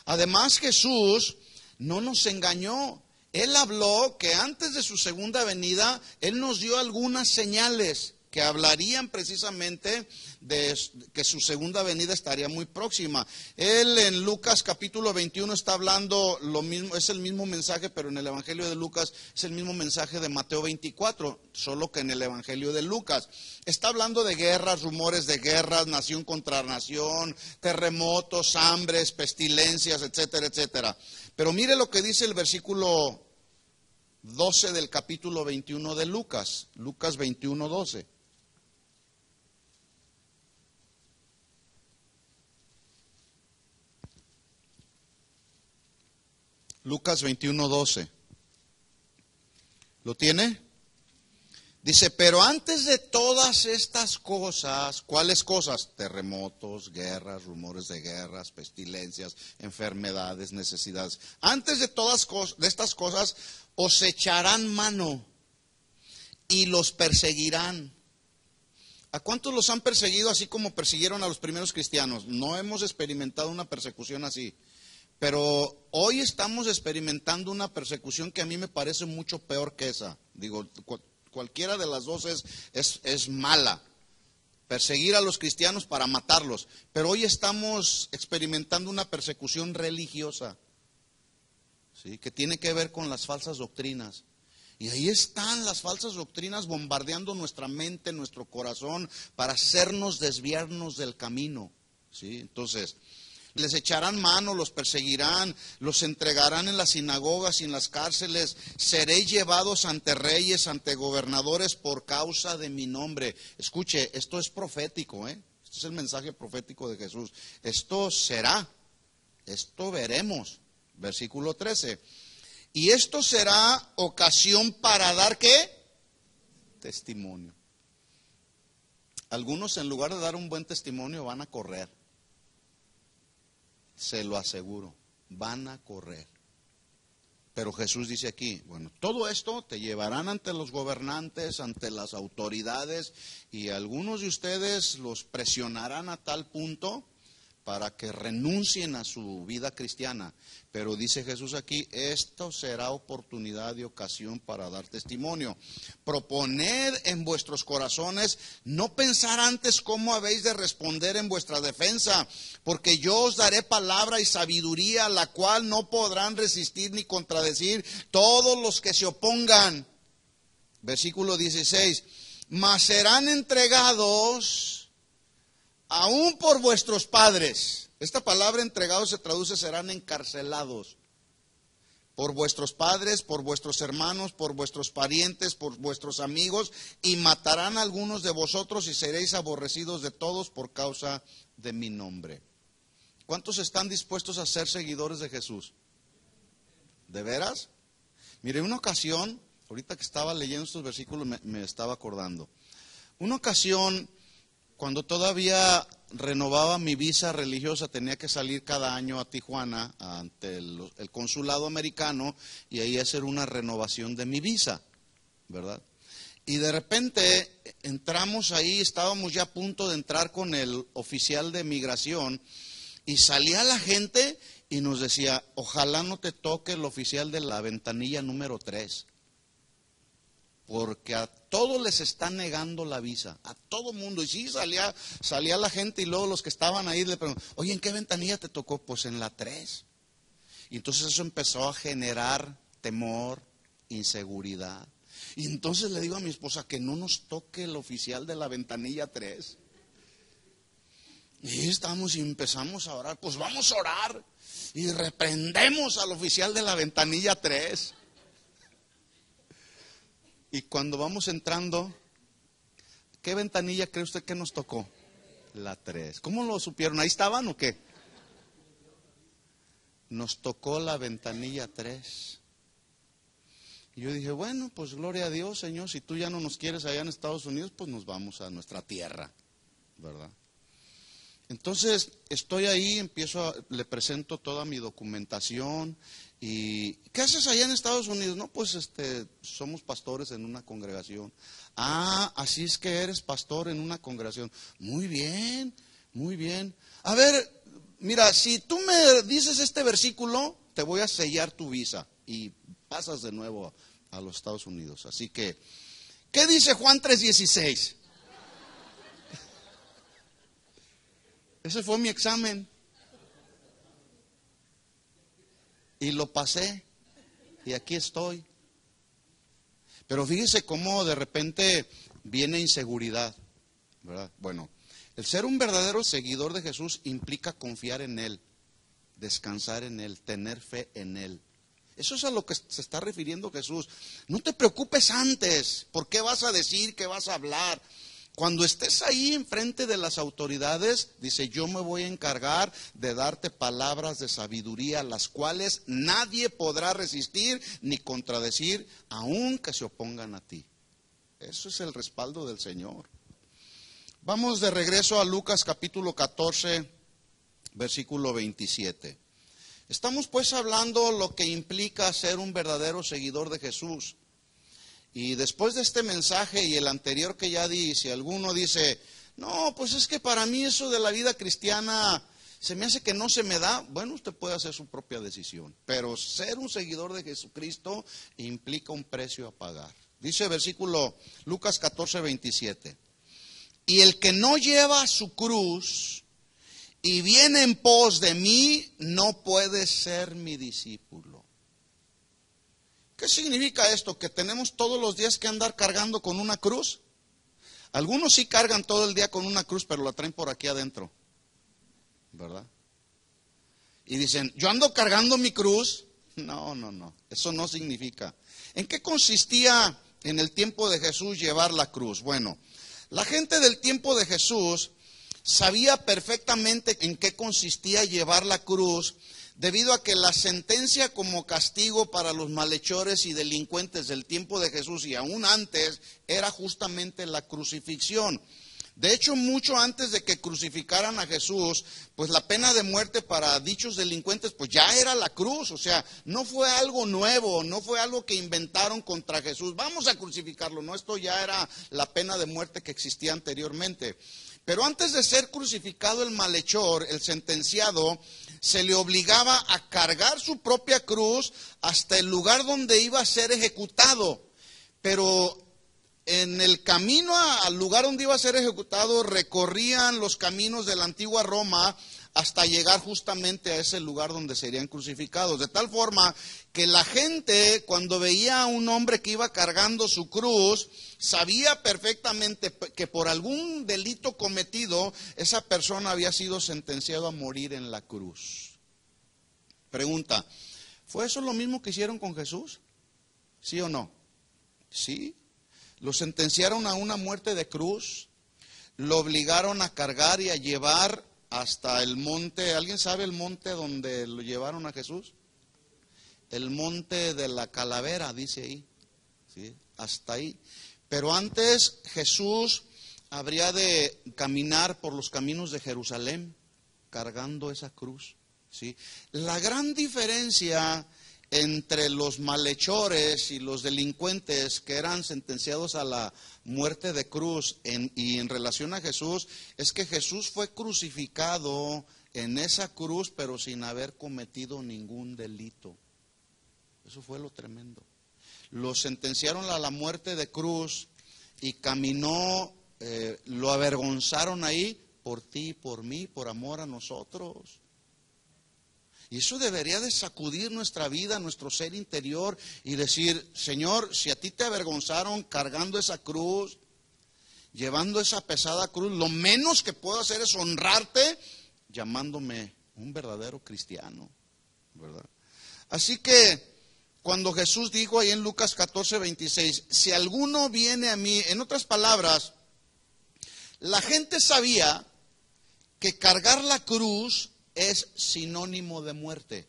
Además, Jesús no nos engañó. Él habló que antes de su segunda venida, Él nos dio algunas señales que hablarían precisamente de que su segunda venida estaría muy próxima. Él en Lucas capítulo 21 está hablando lo mismo, es el mismo mensaje, pero en el Evangelio de Lucas es el mismo mensaje de Mateo 24, solo que en el Evangelio de Lucas. Está hablando de guerras, rumores de guerras, nación contra nación, terremotos, hambres, pestilencias, etcétera, etcétera. Pero mire lo que dice el versículo 12 del capítulo 21 de Lucas, Lucas 21, 12. Lucas 21, 12. ¿Lo tiene? Dice, pero antes de todas estas cosas, ¿cuáles cosas? Terremotos, guerras, rumores de guerras, pestilencias, enfermedades, necesidades. Antes de todas de estas cosas, os echarán mano y los perseguirán. ¿A cuántos los han perseguido así como persiguieron a los primeros cristianos? No hemos experimentado una persecución así. Pero hoy estamos experimentando una persecución que a mí me parece mucho peor que esa. Digo, cualquiera de las dos es mala. Perseguir a los cristianos para matarlos. Pero hoy estamos experimentando una persecución religiosa, ¿sí? Que tiene que ver con las falsas doctrinas. Y ahí están las falsas doctrinas bombardeando nuestra mente, nuestro corazón, para hacernos desviarnos del camino, ¿sí? Entonces, les echarán mano, los perseguirán, los entregarán en las sinagogas y en las cárceles. Seréis llevados ante reyes, ante gobernadores por causa de mi nombre. Escuche, esto es profético, ¿eh? Este es el mensaje profético de Jesús. Esto será, esto veremos. Versículo 13. Y esto será ocasión para dar, ¿qué? Testimonio. Algunos, en lugar de dar un buen testimonio, van a correr. Se lo aseguro, van a correr. Pero Jesús dice aquí, bueno, todo esto te llevarán ante los gobernantes, ante las autoridades, y algunos de ustedes los presionarán a tal punto para que renuncien a su vida cristiana. Pero dice Jesús aquí, esto será oportunidad y ocasión para dar testimonio. Proponed en vuestros corazones no pensar antes cómo habéis de responder en vuestra defensa, porque yo os daré palabra y sabiduría, la cual no podrán resistir ni contradecir todos los que se opongan. Versículo 16, mas serán entregados aún por vuestros padres. Esta palabra entregados se traduce serán encarcelados. Por vuestros padres, por vuestros hermanos, por vuestros parientes, por vuestros amigos, y matarán a algunos de vosotros y seréis aborrecidos de todos por causa de mi nombre. ¿Cuántos están dispuestos a ser seguidores de Jesús? ¿De veras? Mire, una ocasión, ahorita que estaba leyendo estos versículos me estaba acordando. Una ocasión, cuando todavía renovaba mi visa religiosa, tenía que salir cada año a Tijuana ante el consulado americano y ahí hacer una renovación de mi visa, ¿verdad? Y de repente entramos ahí, estábamos ya a punto de entrar con el oficial de migración y salía la gente y nos decía, ojalá no te toque el oficial de la ventanilla número 3. Porque a todos les está negando la visa, a todo mundo. Y sí, salía la gente y luego los que estaban ahí le preguntaban, oye, ¿en qué ventanilla te tocó? Pues en la 3. Y entonces eso empezó a generar temor, inseguridad. Y entonces le digo a mi esposa que no nos toque el oficial de la ventanilla 3. Y estamos y empezamos a orar, pues vamos a orar. Y reprendemos al oficial de la ventanilla 3. Y cuando vamos entrando, ¿qué ventanilla cree usted que nos tocó? La 3. ¿Cómo lo supieron? ¿Ahí estaban o qué? Nos tocó la ventanilla 3. Y yo dije, bueno, pues gloria a Dios, Señor, si tú ya no nos quieres allá en Estados Unidos, pues nos vamos a nuestra tierra, ¿verdad? Entonces, estoy ahí, le presento toda mi documentación. ¿Y qué haces allá en Estados Unidos? No, pues somos pastores en una congregación. Ah, así es que eres pastor en una congregación. Muy bien, muy bien. A ver, mira, si tú me dices este versículo, te voy a sellar tu visa y pasas de nuevo a los Estados Unidos. Así que, ¿qué dice Juan 3:16? Ese fue mi examen. Y lo pasé. Y aquí estoy. Pero fíjese cómo de repente viene inseguridad, ¿verdad? Bueno, el ser un verdadero seguidor de Jesús implica confiar en Él, descansar en Él, tener fe en Él. Eso es a lo que se está refiriendo Jesús. No te preocupes antes, por qué vas a decir, qué vas a hablar. Cuando estés ahí enfrente de las autoridades, dice, yo me voy a encargar de darte palabras de sabiduría, las cuales nadie podrá resistir ni contradecir, aunque se opongan a ti. Eso es el respaldo del Señor. Vamos de regreso a Lucas capítulo 14, versículo 27. Estamos pues hablando lo que implica ser un verdadero seguidor de Jesús. Y después de este mensaje y el anterior que ya di, si alguno dice, no, pues es que para mí eso de la vida cristiana se me hace que no se me da, bueno, usted puede hacer su propia decisión. Pero ser un seguidor de Jesucristo implica un precio a pagar. Dice versículo Lucas 14, 27. Y el que no lleva su cruz y viene en pos de mí, no puede ser mi discípulo. ¿Qué significa esto? ¿Que tenemos todos los días que andar cargando con una cruz? Algunos sí cargan todo el día con una cruz, pero la traen por aquí adentro, ¿verdad? Y dicen, yo ando cargando mi cruz. No, eso no significa. ¿En qué consistía en el tiempo de Jesús llevar la cruz? Bueno, la gente del tiempo de Jesús sabía perfectamente en qué consistía llevar la cruz, debido a que la sentencia como castigo para los malhechores y delincuentes del tiempo de Jesús y aún antes era justamente la crucifixión. De hecho, mucho antes de que crucificaran a Jesús, pues la pena de muerte para dichos delincuentes pues ya era la cruz. O sea, no fue algo nuevo, no fue algo que inventaron contra Jesús. Vamos a crucificarlo, no, esto ya era la pena de muerte que existía anteriormente. Pero antes de ser crucificado el malhechor, el sentenciado, se le obligaba a cargar su propia cruz hasta el lugar donde iba a ser ejecutado. Pero en el camino al lugar donde iba a ser ejecutado, recorrían los caminos de la antigua Roma hasta llegar justamente a ese lugar donde serían crucificados. De tal forma que la gente, cuando veía a un hombre que iba cargando su cruz, sabía perfectamente que por algún delito cometido, esa persona había sido sentenciado a morir en la cruz. Pregunta, ¿fue eso lo mismo que hicieron con Jesús? ¿Sí o no? Sí. Lo sentenciaron a una muerte de cruz, lo obligaron a cargar y a llevar hasta el monte. ¿Alguien sabe el monte donde lo llevaron a Jesús? El monte de la calavera, dice ahí. ¿Sí? Hasta ahí. Pero antes Jesús habría de caminar por los caminos de Jerusalén cargando esa cruz. ¿Sí? La gran diferencia entre los malhechores y los delincuentes que eran sentenciados a la muerte de cruz y en relación a Jesús es que Jesús fue crucificado en esa cruz pero sin haber cometido ningún delito. Eso fue lo tremendo. Lo sentenciaron a la muerte de cruz y caminó, lo avergonzaron ahí por ti y por mí, por amor a nosotros. Y eso debería de sacudir nuestra vida, nuestro ser interior y decir, Señor, si a ti te avergonzaron cargando esa cruz, llevando esa pesada cruz, lo menos que puedo hacer es honrarte llamándome un verdadero cristiano, ¿verdad? Así que cuando Jesús dijo ahí en Lucas 14, 26, si alguno viene a mí, en otras palabras, la gente sabía que cargar la cruz es sinónimo de muerte.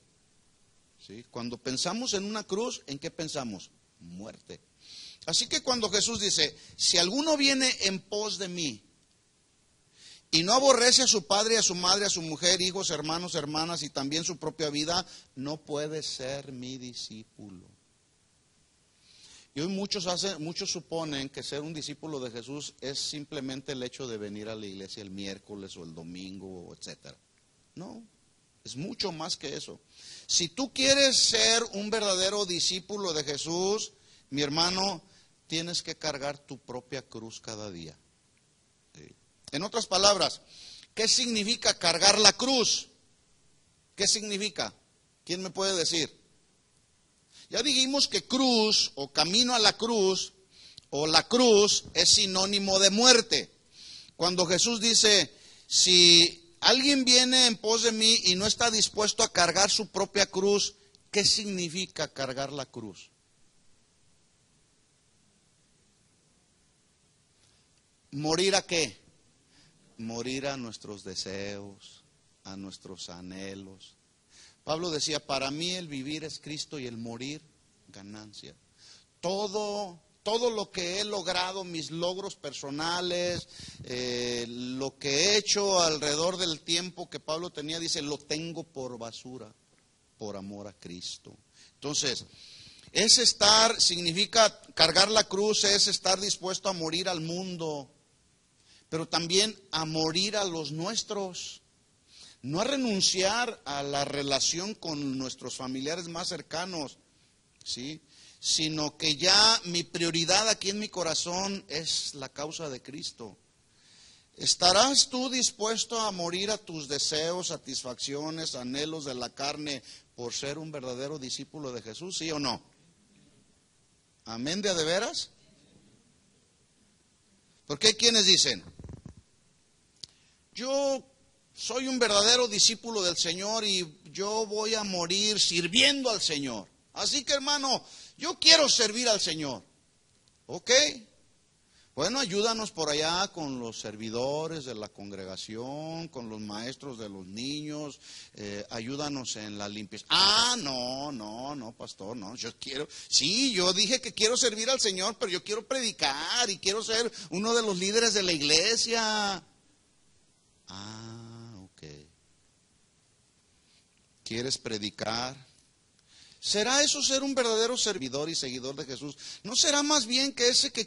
¿Sí? Cuando pensamos en una cruz, ¿en qué pensamos? Muerte. Así que cuando Jesús dice, si alguno viene en pos de mí y no aborrece a su padre, a su madre, a su mujer, hijos, hermanos, hermanas y también su propia vida, no puede ser mi discípulo. Y hoy muchos suponen que ser un discípulo de Jesús es simplemente el hecho de venir a la iglesia el miércoles o el domingo, etcétera. No, es mucho más que eso. Si tú quieres ser un verdadero discípulo de Jesús, mi hermano, tienes que cargar tu propia cruz cada día. ¿Sí? En otras palabras, ¿qué significa cargar la cruz? ¿Qué significa? ¿Quién me puede decir? Ya dijimos que cruz o camino a la cruz o la cruz es sinónimo de muerte. Cuando Jesús dice, si alguien viene en pos de mí y no está dispuesto a cargar su propia cruz, ¿qué significa cargar la cruz? ¿Morir a qué? Morir a nuestros deseos, a nuestros anhelos. Pablo decía, para mí el vivir es Cristo y el morir ganancia. Todo lo que he logrado, mis logros personales, lo que he hecho alrededor del tiempo que Pablo tenía, dice, lo tengo por basura, por amor a Cristo. Entonces, significa cargar la cruz, es estar dispuesto a morir al mundo, pero también a morir a los nuestros. No a renunciar a la relación con nuestros familiares más cercanos, ¿sí? Sino que ya mi prioridad aquí en mi corazón es la causa de Cristo. ¿Estarás tú dispuesto a morir a tus deseos, satisfacciones, anhelos de la carne por ser un verdadero discípulo de Jesús, sí o no? ¿Amén de veras? Porque hay quienes dicen, yo soy un verdadero discípulo del Señor y yo voy a morir sirviendo al Señor. Así que, hermano, yo quiero servir al Señor. ¿Ok? Bueno, ayúdanos por allá con los servidores de la congregación, con los maestros de los niños, ayúdanos en la limpieza. No, pastor, no, yo dije que quiero servir al Señor, pero yo quiero predicar y quiero ser uno de los líderes de la iglesia. Ok. ¿Quieres predicar? ¿Será eso ser un verdadero servidor y seguidor de Jesús? ¿No será más bien que ese que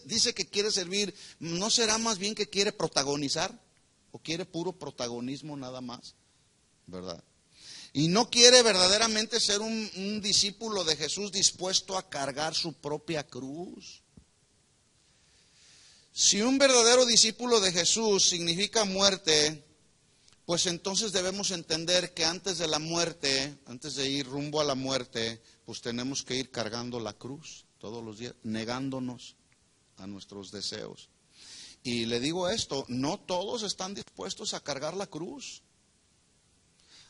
dice que quiere servir, no será más bien que quiere protagonizar? ¿O quiere puro protagonismo nada más? ¿Verdad? Y no quiere verdaderamente ser un discípulo de Jesús dispuesto a cargar su propia cruz. Si un verdadero discípulo de Jesús significa muerte, pues entonces debemos entender que antes de la muerte, antes de ir rumbo a la muerte, pues tenemos que ir cargando la cruz todos los días, negándonos a nuestros deseos. Y le digo esto, no todos están dispuestos a cargar la cruz,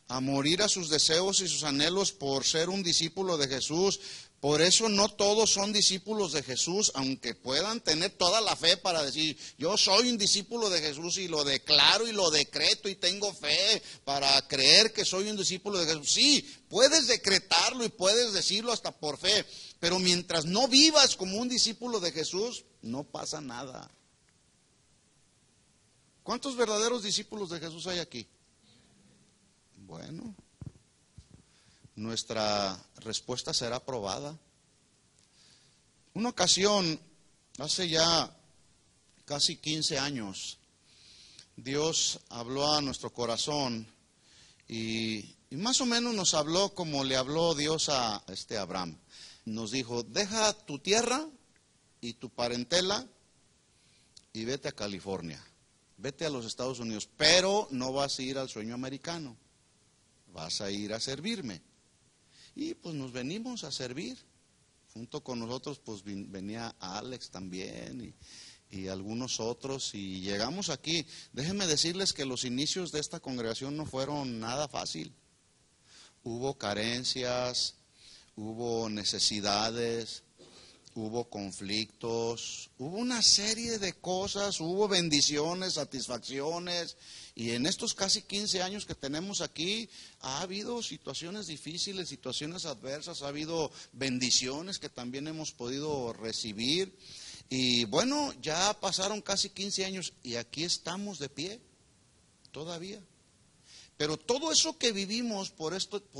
a morir a sus deseos y sus anhelos por ser un discípulo de Jesús. Por eso no todos son discípulos de Jesús, aunque puedan tener toda la fe para decir, yo soy un discípulo de Jesús y lo declaro y lo decreto y tengo fe para creer que soy un discípulo de Jesús. Sí, puedes decretarlo y puedes decirlo hasta por fe, pero mientras no vivas como un discípulo de Jesús, no pasa nada. ¿Cuántos verdaderos discípulos de Jesús hay aquí? Bueno, nuestra respuesta será aprobada. Una ocasión, hace ya casi 15 años, Dios habló a nuestro corazón y más o menos nos habló como le habló Dios a Abraham. Nos dijo, deja tu tierra y tu parentela y vete a California, vete a los Estados Unidos, pero no vas a ir al sueño americano, vas a ir a servirme. Y pues nos venimos a servir. Junto con nosotros pues venía Alex también y algunos otros y llegamos aquí. Déjenme decirles que los inicios de esta congregación no fueron nada fácil. Hubo carencias, hubo necesidades, hubo conflictos, hubo una serie de cosas, hubo bendiciones, satisfacciones. Y en estos casi 15 años que tenemos aquí, ha habido situaciones difíciles, situaciones adversas, ha habido bendiciones que también hemos podido recibir. Y bueno, ya pasaron casi 15 años y aquí estamos de pie, todavía. Pero todo eso que vivimos por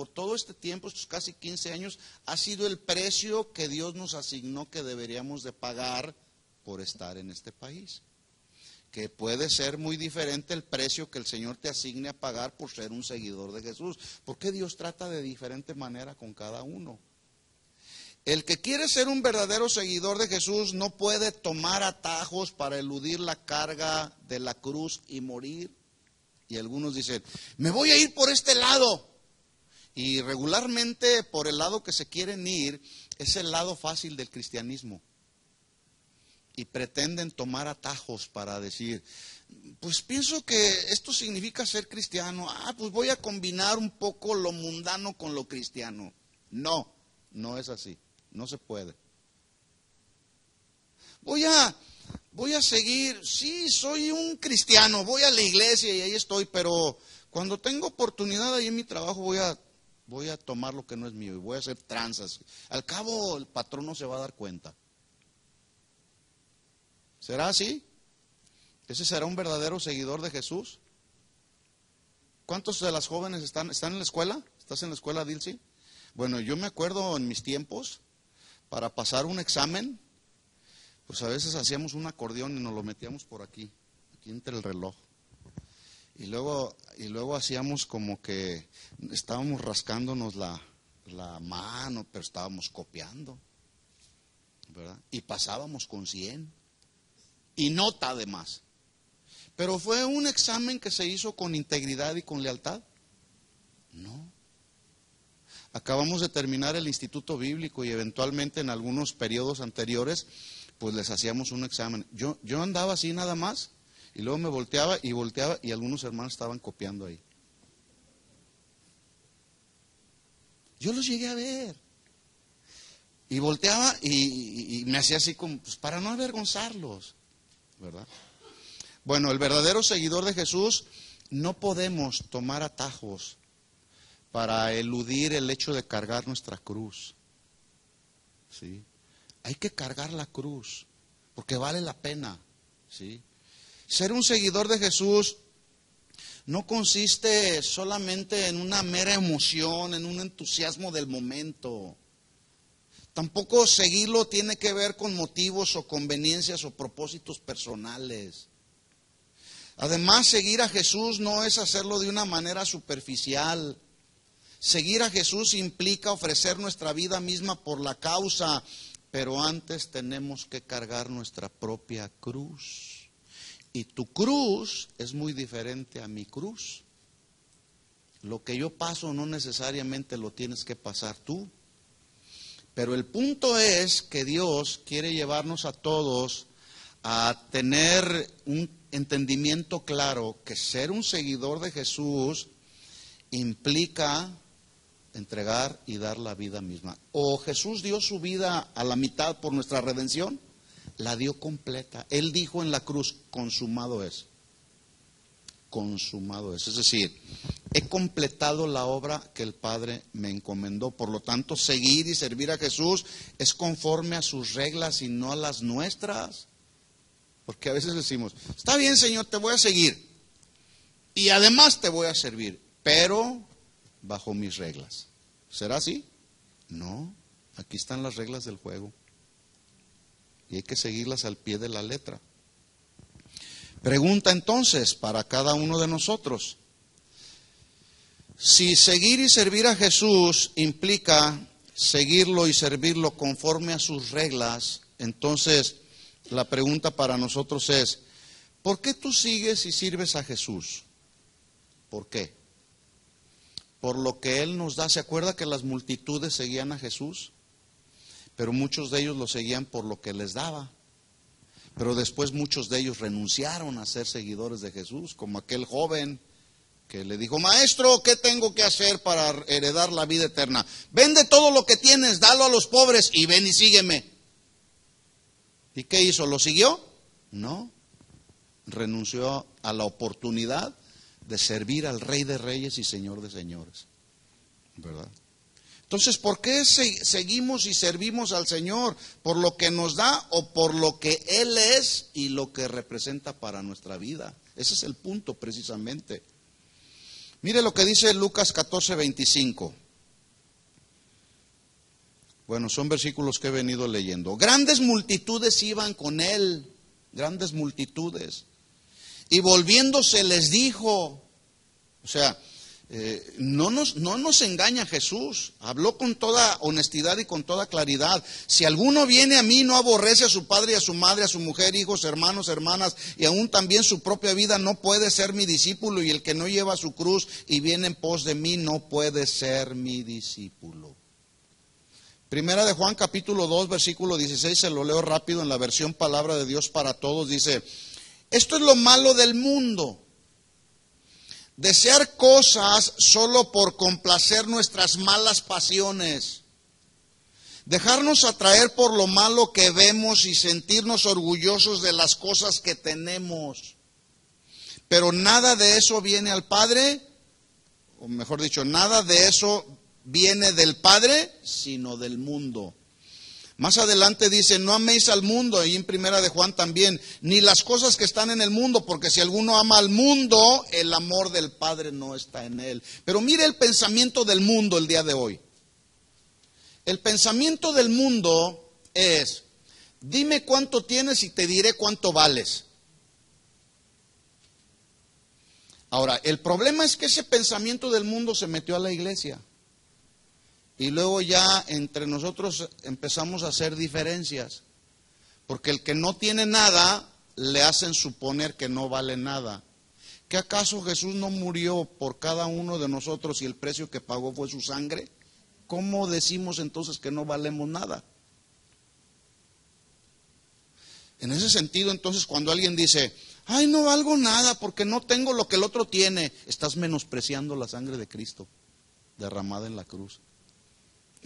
todo este tiempo, estos casi 15 años, ha sido el precio que Dios nos asignó que deberíamos de pagar por estar en este país. Que puede ser muy diferente el precio que el Señor te asigne a pagar por ser un seguidor de Jesús. Porque Dios trata de diferente manera con cada uno. El que quiere ser un verdadero seguidor de Jesús no puede tomar atajos para eludir la carga de la cruz y morir. Y algunos dicen, me voy a ir por este lado. Y regularmente por el lado que se quieren ir es el lado fácil del cristianismo. Y pretenden tomar atajos para decir, pues pienso que esto significa ser cristiano. Pues voy a combinar un poco lo mundano con lo cristiano. No, no es así, no se puede. Voy a seguir, sí, soy un cristiano, voy a la iglesia y ahí estoy, pero cuando tengo oportunidad ahí en mi trabajo voy a tomar lo que no es mío y voy a hacer tranzas. Al cabo el patrón no se va a dar cuenta. ¿Será así? ¿Ese será un verdadero seguidor de Jesús? ¿Cuántos de las jóvenes están en la escuela? ¿Estás en la escuela, Dilcy? Bueno, yo me acuerdo en mis tiempos, para pasar un examen, pues a veces hacíamos un acordeón y nos lo metíamos por aquí entre el reloj. Y luego hacíamos como que estábamos rascándonos la mano, pero estábamos copiando, ¿verdad? Y pasábamos con 100 y nota además. Pero ¿fue un examen que se hizo con integridad y con lealtad? No. Acabamos de terminar el instituto bíblico y eventualmente en algunos periodos anteriores pues les hacíamos un examen. Yo andaba así nada más y luego me volteaba y algunos hermanos estaban copiando ahí. Yo los llegué a ver. Y volteaba y me hacía así como, pues para no avergonzarlos, ¿verdad? Bueno, el verdadero seguidor de Jesús no podemos tomar atajos para eludir el hecho de cargar nuestra cruz. ¿Sí? Hay que cargar la cruz, porque vale la pena. ¿Sí? Ser un seguidor de Jesús no consiste solamente en una mera emoción, en un entusiasmo del momento. Tampoco seguirlo tiene que ver con motivos o conveniencias o propósitos personales. Además, seguir a Jesús no es hacerlo de una manera superficial. Seguir a Jesús implica ofrecer nuestra vida misma por la causa, pero antes tenemos que cargar nuestra propia cruz. Y tu cruz es muy diferente a mi cruz. Lo que yo paso no necesariamente lo tienes que pasar tú. Pero el punto es que Dios quiere llevarnos a todos a tener un entendimiento claro que ser un seguidor de Jesús implica entregar y dar la vida misma. O Jesús dio su vida a la mitad por nuestra redención, la dio completa. Él dijo en la cruz, consumado es. Consumado es. Es decir, he completado la obra que el Padre me encomendó. Por lo tanto, seguir y servir a Jesús es conforme a sus reglas y no a las nuestras. Porque a veces decimos, está bien, Señor, te voy a seguir. Y además te voy a servir, pero bajo mis reglas. ¿Será así? No, aquí están las reglas del juego. Y hay que seguirlas al pie de la letra. Pregunta entonces para cada uno de nosotros. Si seguir y servir a Jesús implica seguirlo y servirlo conforme a sus reglas, entonces la pregunta para nosotros es, ¿por qué tú sigues y sirves a Jesús? ¿Por qué? Por lo que Él nos da. ¿Se acuerda que las multitudes seguían a Jesús? Pero muchos de ellos lo seguían por lo que les daba. Pero después muchos de ellos renunciaron a ser seguidores de Jesús, como aquel joven que le dijo, maestro, ¿qué tengo que hacer para heredar la vida eterna? Vende todo lo que tienes, dalo a los pobres y ven y sígueme. ¿Y qué hizo? ¿Lo siguió? No. Renunció a la oportunidad de servir al Rey de Reyes y Señor de Señores, ¿verdad? Entonces, ¿por qué seguimos y servimos al Señor? ¿Por lo que nos da o por lo que Él es y lo que representa para nuestra vida? Ese es el punto precisamente. Mire lo que dice Lucas 14:25. Bueno, son versículos que he venido leyendo. Grandes multitudes iban con Él, grandes multitudes. Y volviéndose les dijo, o sea, No nos engaña Jesús. Habló con toda honestidad y con toda claridad. Si alguno viene a mí, no aborrece a su padre y a su madre, a su mujer, hijos, hermanos, hermanas, y aún también su propia vida, no puede ser mi discípulo. Y el que no lleva su cruz y viene en pos de mí, no puede ser mi discípulo. Primera de Juan capítulo 2 versículo 16, se lo leo rápido en la versión Palabra de Dios para Todos. Dice: esto es lo malo del mundo, desear cosas solo por complacer nuestras malas pasiones, dejarnos atraer por lo malo que vemos y sentirnos orgullosos de las cosas que tenemos. Pero nada de eso viene al Padre, o mejor dicho, nada de eso viene del Padre, sino del mundo. Más adelante dice: no améis al mundo, y en Primera de Juan también, ni las cosas que están en el mundo, porque si alguno ama al mundo, el amor del Padre no está en él. Pero mire el pensamiento del mundo el día de hoy. El pensamiento del mundo es: dime cuánto tienes y te diré cuánto vales. Ahora, el problema es que ese pensamiento del mundo se metió a la iglesia. Y luego ya entre nosotros empezamos a hacer diferencias. Porque el que no tiene nada, le hacen suponer que no vale nada. ¿Qué acaso Jesús no murió por cada uno de nosotros y el precio que pagó fue su sangre? ¿Cómo decimos entonces que no valemos nada? En ese sentido, entonces, cuando alguien dice: ay, no valgo nada porque no tengo lo que el otro tiene, estás menospreciando la sangre de Cristo derramada en la cruz.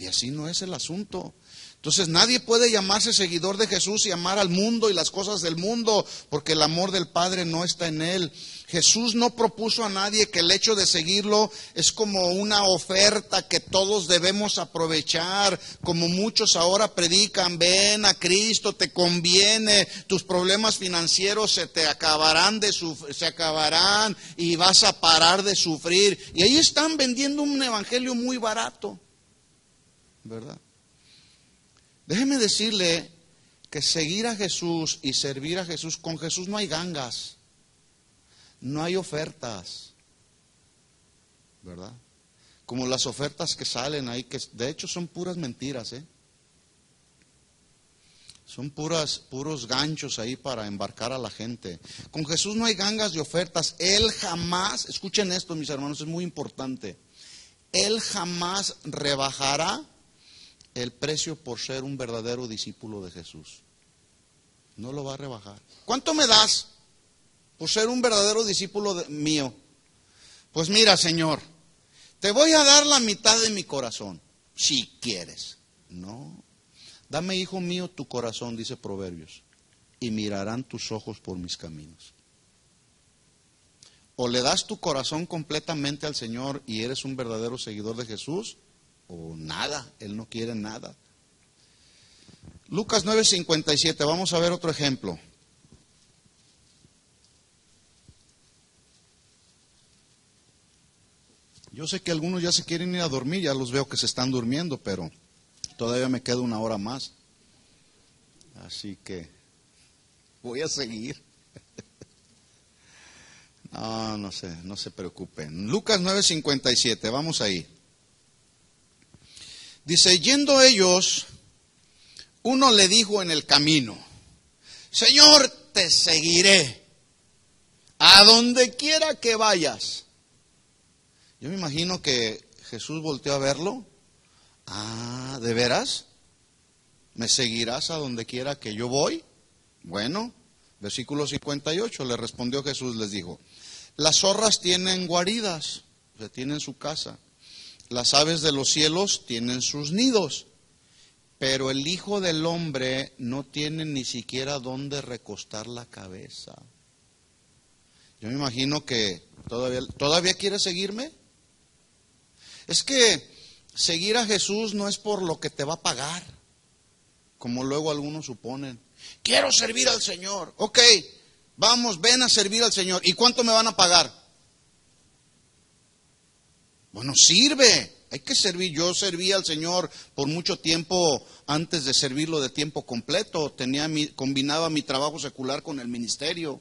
Y así no es el asunto. Entonces nadie puede llamarse seguidor de Jesús y amar al mundo y las cosas del mundo, porque el amor del Padre no está en él. Jesús no propuso a nadie que el hecho de seguirlo es como una oferta que todos debemos aprovechar, como muchos ahora predican: ven a Cristo, te conviene, tus problemas financieros se acabarán y vas a parar de sufrir. Y ahí están vendiendo un evangelio muy barato, ¿verdad? Déjeme decirle que seguir a Jesús y servir a Jesús, con Jesús no hay gangas, no hay ofertas, ¿verdad? Como las ofertas que salen ahí, que de hecho son puras mentiras, son puros ganchos ahí para embarcar a la gente. Con Jesús no hay gangas de ofertas. Él jamás, escuchen esto mis hermanos, es muy importante, Él jamás rebajará el precio por ser un verdadero discípulo de Jesús. No lo va a rebajar. ¿Cuánto me das por ser un verdadero discípulo mío? Pues mira, Señor, te voy a dar la mitad de mi corazón, si quieres. No, dame, hijo mío, tu corazón, dice Proverbios, y mirarán tus ojos por mis caminos. O le das tu corazón completamente al Señor y eres un verdadero seguidor de Jesús, o nada, Él no quiere nada. Lucas 9:57, vamos a ver otro ejemplo. Yo sé que algunos ya se quieren ir a dormir, ya los veo que se están durmiendo, pero todavía me queda una hora más. Así que voy a seguir. No se preocupen. Lucas 9:57, vamos ahí. Dice: yendo ellos, uno le dijo en el camino: Señor, te seguiré a donde quiera que vayas. Yo me imagino que Jesús volteó a verlo. ¿De veras? ¿Me seguirás a donde quiera que yo voy? Bueno, versículo 58, le respondió Jesús, les dijo: las zorras tienen guaridas, o sea, tienen su casa. Las aves de los cielos tienen sus nidos, pero el Hijo del Hombre no tiene ni siquiera dónde recostar la cabeza. Yo me imagino que todavía quiere seguirme. Es que seguir a Jesús no es por lo que te va a pagar, como luego algunos suponen. Quiero servir al Señor. Ok, vamos, ven a servir al Señor. ¿Y cuánto me van a pagar? Bueno, sirve, hay que servir. Yo serví al Señor por mucho tiempo antes de servirlo de tiempo completo. Combinaba mi trabajo secular con el ministerio.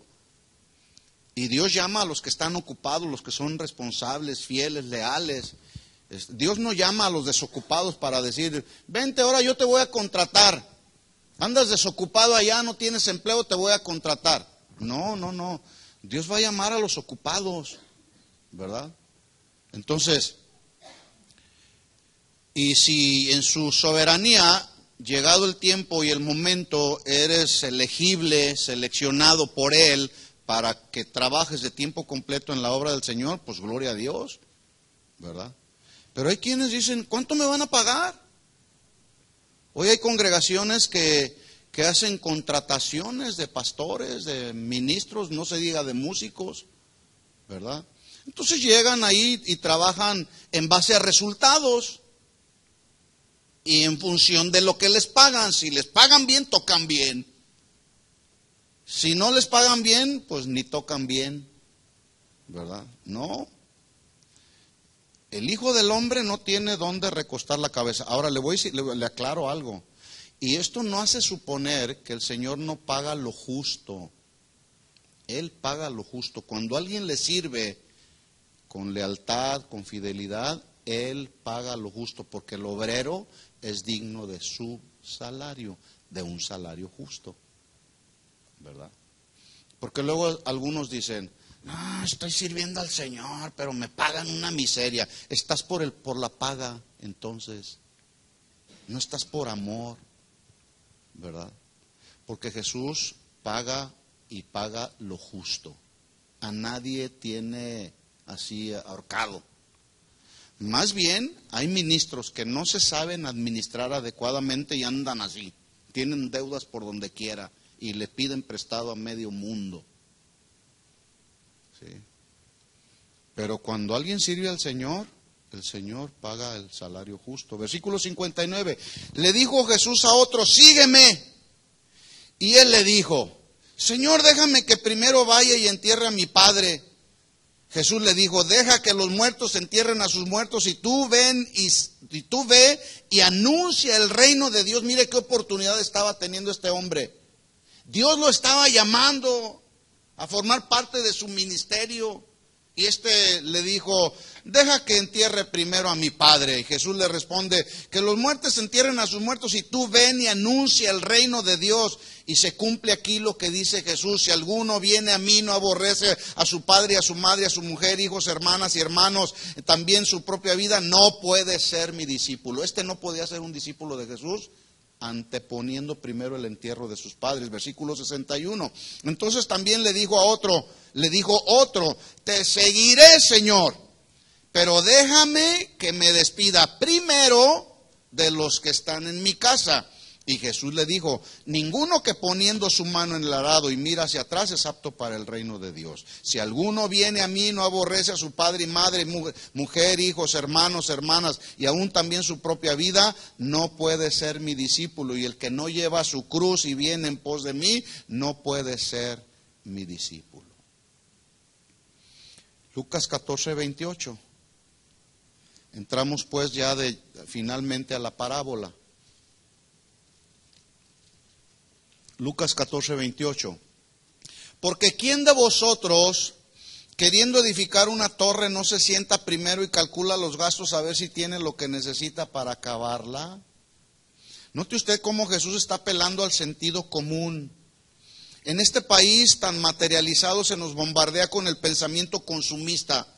Y Dios llama a los que están ocupados, los que son responsables, fieles, leales. Dios no llama a los desocupados para decir, vente ahora yo te voy a contratar. Andas desocupado allá, no tienes empleo, te voy a contratar. No, no, no. Dios va a llamar a los ocupados, ¿verdad? Entonces, y si en su soberanía, llegado el tiempo y el momento, eres elegible, seleccionado por Él para que trabajes de tiempo completo en la obra del Señor, pues gloria a Dios, ¿verdad? Pero hay quienes dicen, ¿cuánto me van a pagar? Hoy hay congregaciones que hacen contrataciones de pastores, de ministros, no se diga de músicos, ¿verdad? Entonces llegan ahí y trabajan en base a resultados y en función de lo que les pagan. Si les pagan bien, tocan bien. Si no les pagan bien, pues ni tocan bien, ¿verdad? No. El Hijo del Hombre no tiene dónde recostar la cabeza. Ahora le voy a decir, le aclaro algo. Y esto no hace suponer que el Señor no paga lo justo. Él paga lo justo. Cuando alguien le sirve con lealtad, con fidelidad, Él paga lo justo, porque el obrero es digno de su salario, de un salario justo, ¿verdad? Porque luego algunos dicen, no, estoy sirviendo al Señor, pero me pagan una miseria. Estás por la paga, entonces. No estás por amor, ¿verdad? Porque Jesús paga y paga lo justo. A nadie tiene así ahorcado. Más bien, hay ministros que no se saben administrar adecuadamente y andan así. Tienen deudas por donde quiera y le piden prestado a medio mundo. ¿Sí? Pero cuando alguien sirve al Señor, el Señor paga el salario justo. Versículo 59. Le dijo Jesús a otro, sígueme. Y él le dijo, Señor, déjame que primero vaya y entierre a mi padre. Jesús le dijo, deja que los muertos entierren a sus muertos y tú ve y anuncia el reino de Dios. Mire qué oportunidad estaba teniendo este hombre. Dios lo estaba llamando a formar parte de su ministerio. Y le dijo, deja que entierre primero a mi padre. Y Jesús le responde, que los muertos entierren a sus muertos y tú ven y anuncia el reino de Dios. Y se cumple aquí lo que dice Jesús, si alguno viene a mí, no aborrece a su padre, a su madre, a su mujer, hijos, hermanas y hermanos, también su propia vida, no puede ser mi discípulo. No podía ser un discípulo de Jesús, anteponiendo primero el entierro de sus padres. Versículo 61. Entonces también le dijo otro, te seguiré, Señor, pero déjame que me despida primero de los que están en mi casa. Y Jesús le dijo, ninguno que poniendo su mano en el arado y mira hacia atrás es apto para el reino de Dios. Si alguno viene a mí, no aborrece a su padre y madre, mujer, hijos, hermanos, hermanas, y aún también su propia vida, no puede ser mi discípulo. Y el que no lleva su cruz y viene en pos de mí, no puede ser mi discípulo. Lucas 14, 28. Entramos pues ya finalmente a la parábola. Lucas 14, 28. Porque ¿quién de vosotros, queriendo edificar una torre, no se sienta primero y calcula los gastos a ver si tiene lo que necesita para acabarla? Note usted cómo Jesús está apelando al sentido común. En este país tan materializado se nos bombardea con el pensamiento consumista.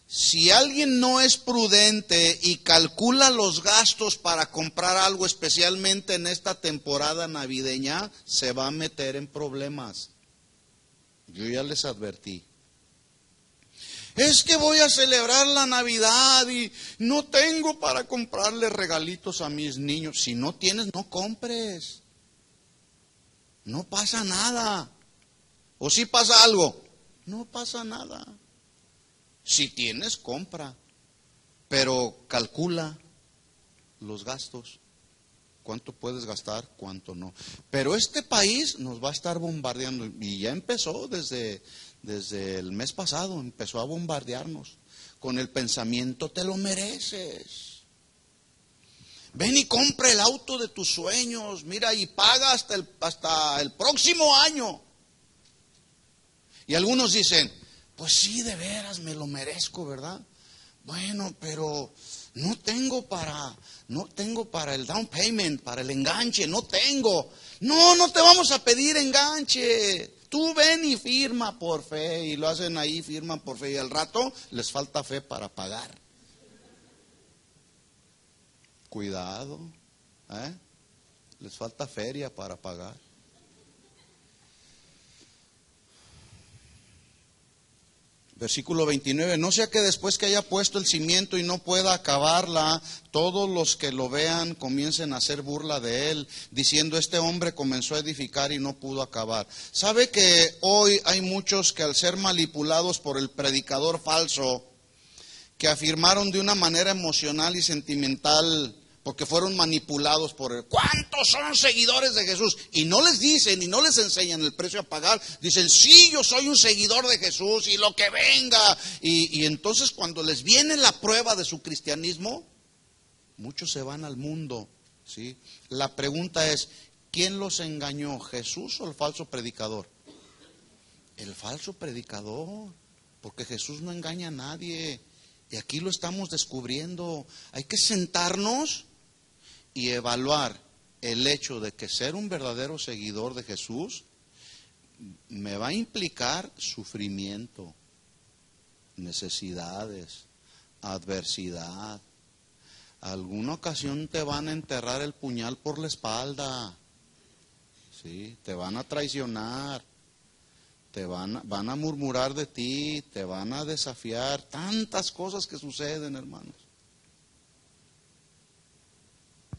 Si alguien no es prudente y calcula los gastos para comprar algo, especialmente en esta temporada navideña, se va a meter en problemas. Yo ya les advertí. Es que voy a celebrar la Navidad y no tengo para comprarle regalitos a mis niños. Si no tienes, no compres. No pasa nada. ¿O sí pasa algo? No pasa nada. Si tienes, compra, pero calcula los gastos. ¿Cuánto puedes gastar? ¿Cuánto no? Pero este país nos va a estar bombardeando, y ya empezó desde el mes pasado, empezó a bombardearnos con el pensamiento, te lo mereces. Ven y compra el auto de tus sueños, mira, y paga hasta el próximo año. Y algunos dicen, pues sí, de veras me lo merezco, ¿verdad? Bueno, pero no tengo para el down payment, para el enganche, no tengo. No, no te vamos a pedir enganche. Tú ven y firma por fe. Y lo hacen ahí, firman por fe. Y al rato les falta fe para pagar. Cuidado, ¿eh? Les falta feria para pagar. Versículo 29, no sea que después que haya puesto el cimiento y no pueda acabarla, todos los que lo vean comiencen a hacer burla de él, diciendo, este hombre comenzó a edificar y no pudo acabar. ¿Sabe que hoy hay muchos que al ser manipulados por el predicador falso, que afirmaron de una manera emocional y sentimental, porque fueron manipulados por él? ¿Cuántos son seguidores de Jesús? Y no les dicen y no les enseñan el precio a pagar. Dicen, sí, yo soy un seguidor de Jesús y lo que venga. Y entonces cuando les viene la prueba de su cristianismo, muchos se van al mundo, ¿sí? La pregunta es, ¿quién los engañó? ¿Jesús o el falso predicador? El falso predicador, porque Jesús no engaña a nadie. Y aquí lo estamos descubriendo. Hay que sentarnos y evaluar el hecho de que ser un verdadero seguidor de Jesús me va a implicar sufrimiento, necesidades, adversidad. Alguna ocasión te van a enterrar el puñal por la espalda, ¿sí? Te van a traicionar, van a murmurar de ti, te van a desafiar, tantas cosas que suceden, hermanos.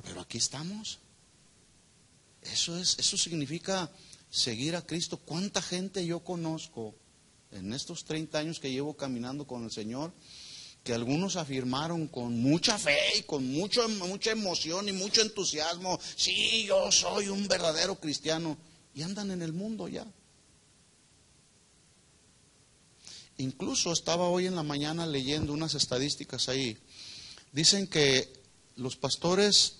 Pero aquí estamos. Eso significa seguir a Cristo. ¿Cuánta gente yo conozco en estos 30 años que llevo caminando con el Señor, que algunos afirmaron con mucha fe y con mucha emoción y mucho entusiasmo, sí, yo soy un verdadero cristiano, y andan en el mundo ya? Incluso estaba hoy en la mañana leyendo unas estadísticas ahí. Dicen que los pastores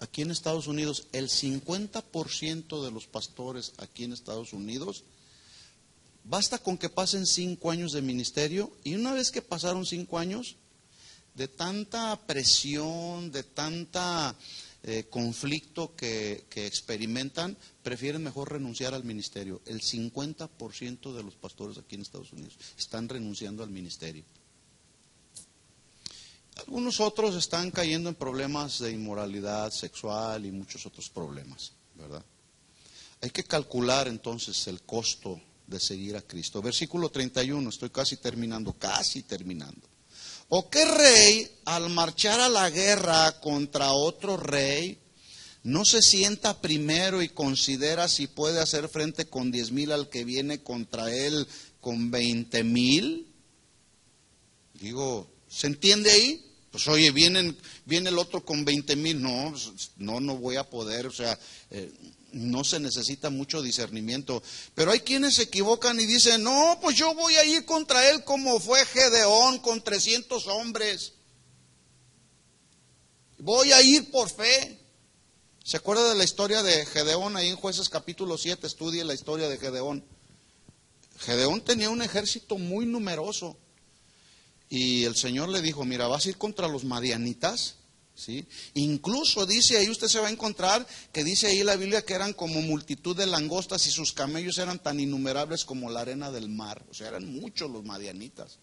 aquí en Estados Unidos, el 50% de los pastores aquí en Estados Unidos, basta con que pasen 5 años de ministerio, y una vez que pasaron 5 años, de tanta presión, de tanta conflicto que experimentan, prefieren mejor renunciar al ministerio. El 50% de los pastores aquí en Estados Unidos están renunciando al ministerio. Algunos otros están cayendo en problemas de inmoralidad sexual y muchos otros problemas, ¿verdad? Hay que calcular entonces el costo de seguir a Cristo. Versículo 31, estoy casi terminando. ¿O qué rey, al marchar a la guerra contra otro rey, no se sienta primero y considera si puede hacer frente con 10,000 al que viene contra él con 20,000? Digo, ¿se entiende ahí? Pues oye, viene el otro con 20,000, no voy a poder, o sea, no se necesita mucho discernimiento. Pero hay quienes se equivocan y dicen, no, pues yo voy a ir contra él como fue Gedeón con 300 hombres. Voy a ir por fe. ¿Se acuerda de la historia de Gedeón ahí en Jueces capítulo 7? Estudie la historia de Gedeón. Gedeón tenía un ejército muy numeroso. Y el Señor le dijo, mira, vas a ir contra los madianitas, ¿sí? Incluso dice ahí, usted se va a encontrar, que dice ahí la Biblia que eran como multitud de langostas y sus camellos eran tan innumerables como la arena del mar. O sea, eran muchos los madianitas.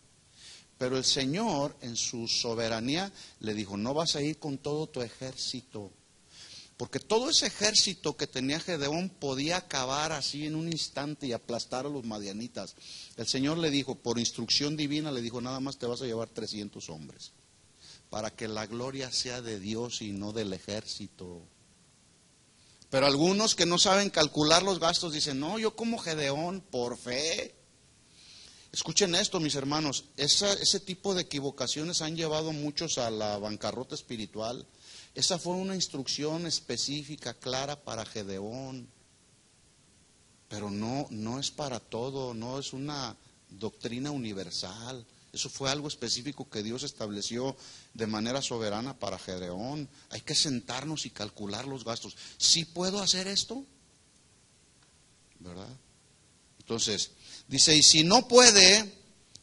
Pero el Señor, en su soberanía, le dijo, no vas a ir con todo tu ejército. Porque todo ese ejército que tenía Gedeón podía acabar así en un instante y aplastar a los madianitas. El Señor le dijo, por instrucción divina, le dijo, nada más te vas a llevar 300 hombres, para que la gloria sea de Dios y no del ejército. Pero algunos que no saben calcular los gastos dicen, no, yo como Gedeón, por fe. Escuchen esto, mis hermanos, ese tipo de equivocaciones han llevado a muchos a la bancarrota espiritual. Esa fue una instrucción específica, clara para Gedeón. Pero no es para todo, no es una doctrina universal. Eso fue algo específico que Dios estableció de manera soberana para Gedeón. Hay que sentarnos y calcular los gastos. ¿Sí puedo hacer esto? ¿Verdad? Entonces, dice, y si no puede,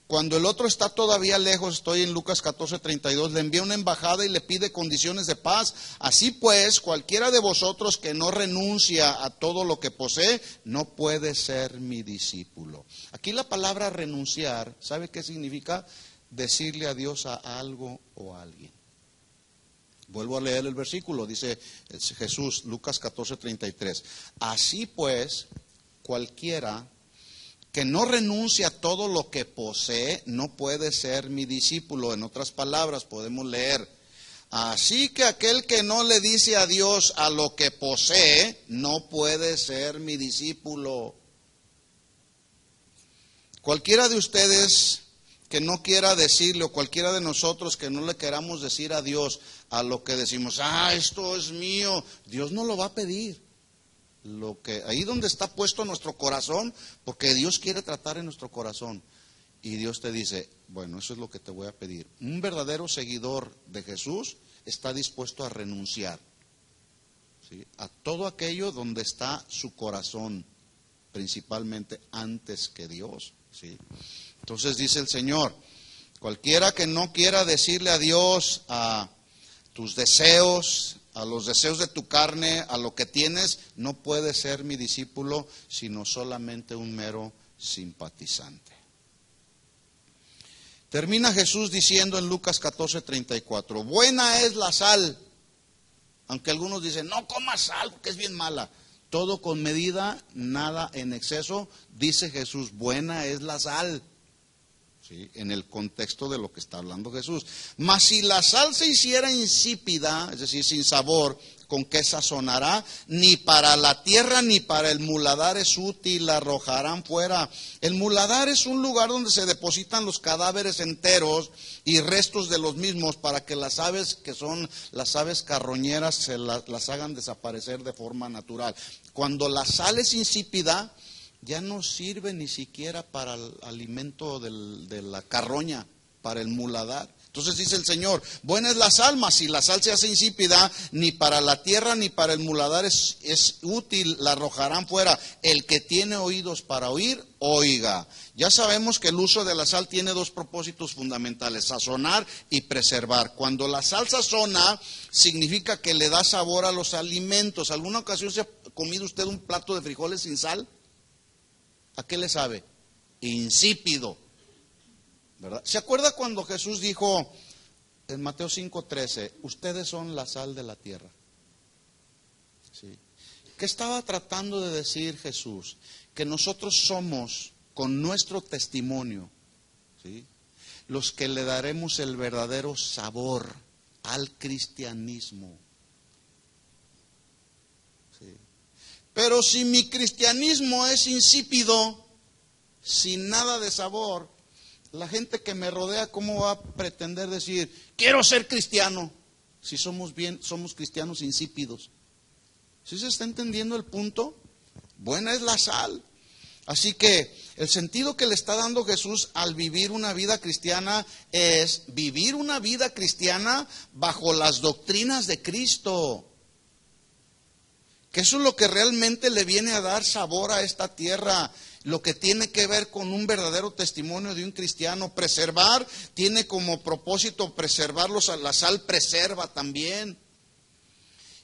cuando el otro está todavía lejos, estoy en Lucas 14:32, le envía una embajada y le pide condiciones de paz. Así pues, cualquiera de vosotros que no renuncia a todo lo que posee, no puede ser mi discípulo. Aquí la palabra renunciar, ¿sabe qué significa? Decirle adiós a algo o a alguien. Vuelvo a leer el versículo, dice Jesús, Lucas 14:33. Así pues, cualquiera que no renuncia a todo lo que posee, no puede ser mi discípulo. En otras palabras, podemos leer, así que aquel que no le dice adiós a lo que posee, no puede ser mi discípulo. Cualquiera de ustedes que no quiera decirle, o cualquiera de nosotros que no le queramos decir adiós a lo que decimos, esto es mío, Dios no lo va a pedir. Ahí donde está puesto nuestro corazón, porque Dios quiere tratar en nuestro corazón. Y Dios te dice, bueno, eso es lo que te voy a pedir. Un verdadero seguidor de Jesús está dispuesto a renunciar, ¿sí?, a todo aquello donde está su corazón, principalmente antes que Dios, ¿sí? Entonces dice el Señor, cualquiera que no quiera decirle adiós a tus deseos, a los deseos de tu carne, a lo que tienes, no puede ser mi discípulo, sino solamente un mero simpatizante. Termina Jesús diciendo en Lucas 14:34, buena es la sal, aunque algunos dicen, no comas sal porque es bien mala. Todo con medida, nada en exceso, dice Jesús, buena es la sal. ¿Sí? En el contexto de lo que está hablando Jesús. Mas si la sal se hiciera insípida, es decir, sin sabor, ¿con qué sazonará? Ni para la tierra ni para el muladar es útil, la arrojarán fuera. El muladar es un lugar donde se depositan los cadáveres enteros y restos de los mismos para que las aves, que son las aves carroñeras, las hagan desaparecer de forma natural. Cuando la sal es insípida, ya no sirve ni siquiera para el alimento de la carroña, para el muladar. Entonces dice el Señor, buena es la sal, mas si la sal se hace insípida, ni para la tierra ni para el muladar es útil, la arrojarán fuera. El que tiene oídos para oír, oiga. Ya sabemos que el uso de la sal tiene dos propósitos fundamentales, sazonar y preservar. Cuando la sal sazona, significa que le da sabor a los alimentos. ¿Alguna ocasión se ha comido usted un plato de frijoles sin sal? ¿A qué le sabe? Insípido, ¿verdad? ¿Se acuerda cuando Jesús dijo en Mateo 5:13, ustedes son la sal de la tierra? ¿Sí? ¿Qué estaba tratando de decir Jesús? Que nosotros somos, con nuestro testimonio, ¿sí?, los que le daremos el verdadero sabor al cristianismo. Pero si mi cristianismo es insípido, sin nada de sabor, la gente que me rodea, ¿cómo va a pretender decir, quiero ser cristiano? Si somos cristianos insípidos. ¿Sí se está entendiendo el punto? Buena es la sal. Así que el sentido que le está dando Jesús al vivir una vida cristiana es vivir una vida cristiana bajo las doctrinas de Cristo. Que eso es lo que realmente le viene a dar sabor a esta tierra, lo que tiene que ver con un verdadero testimonio de un cristiano. Preservar tiene como propósito preservarlos, la sal preserva también.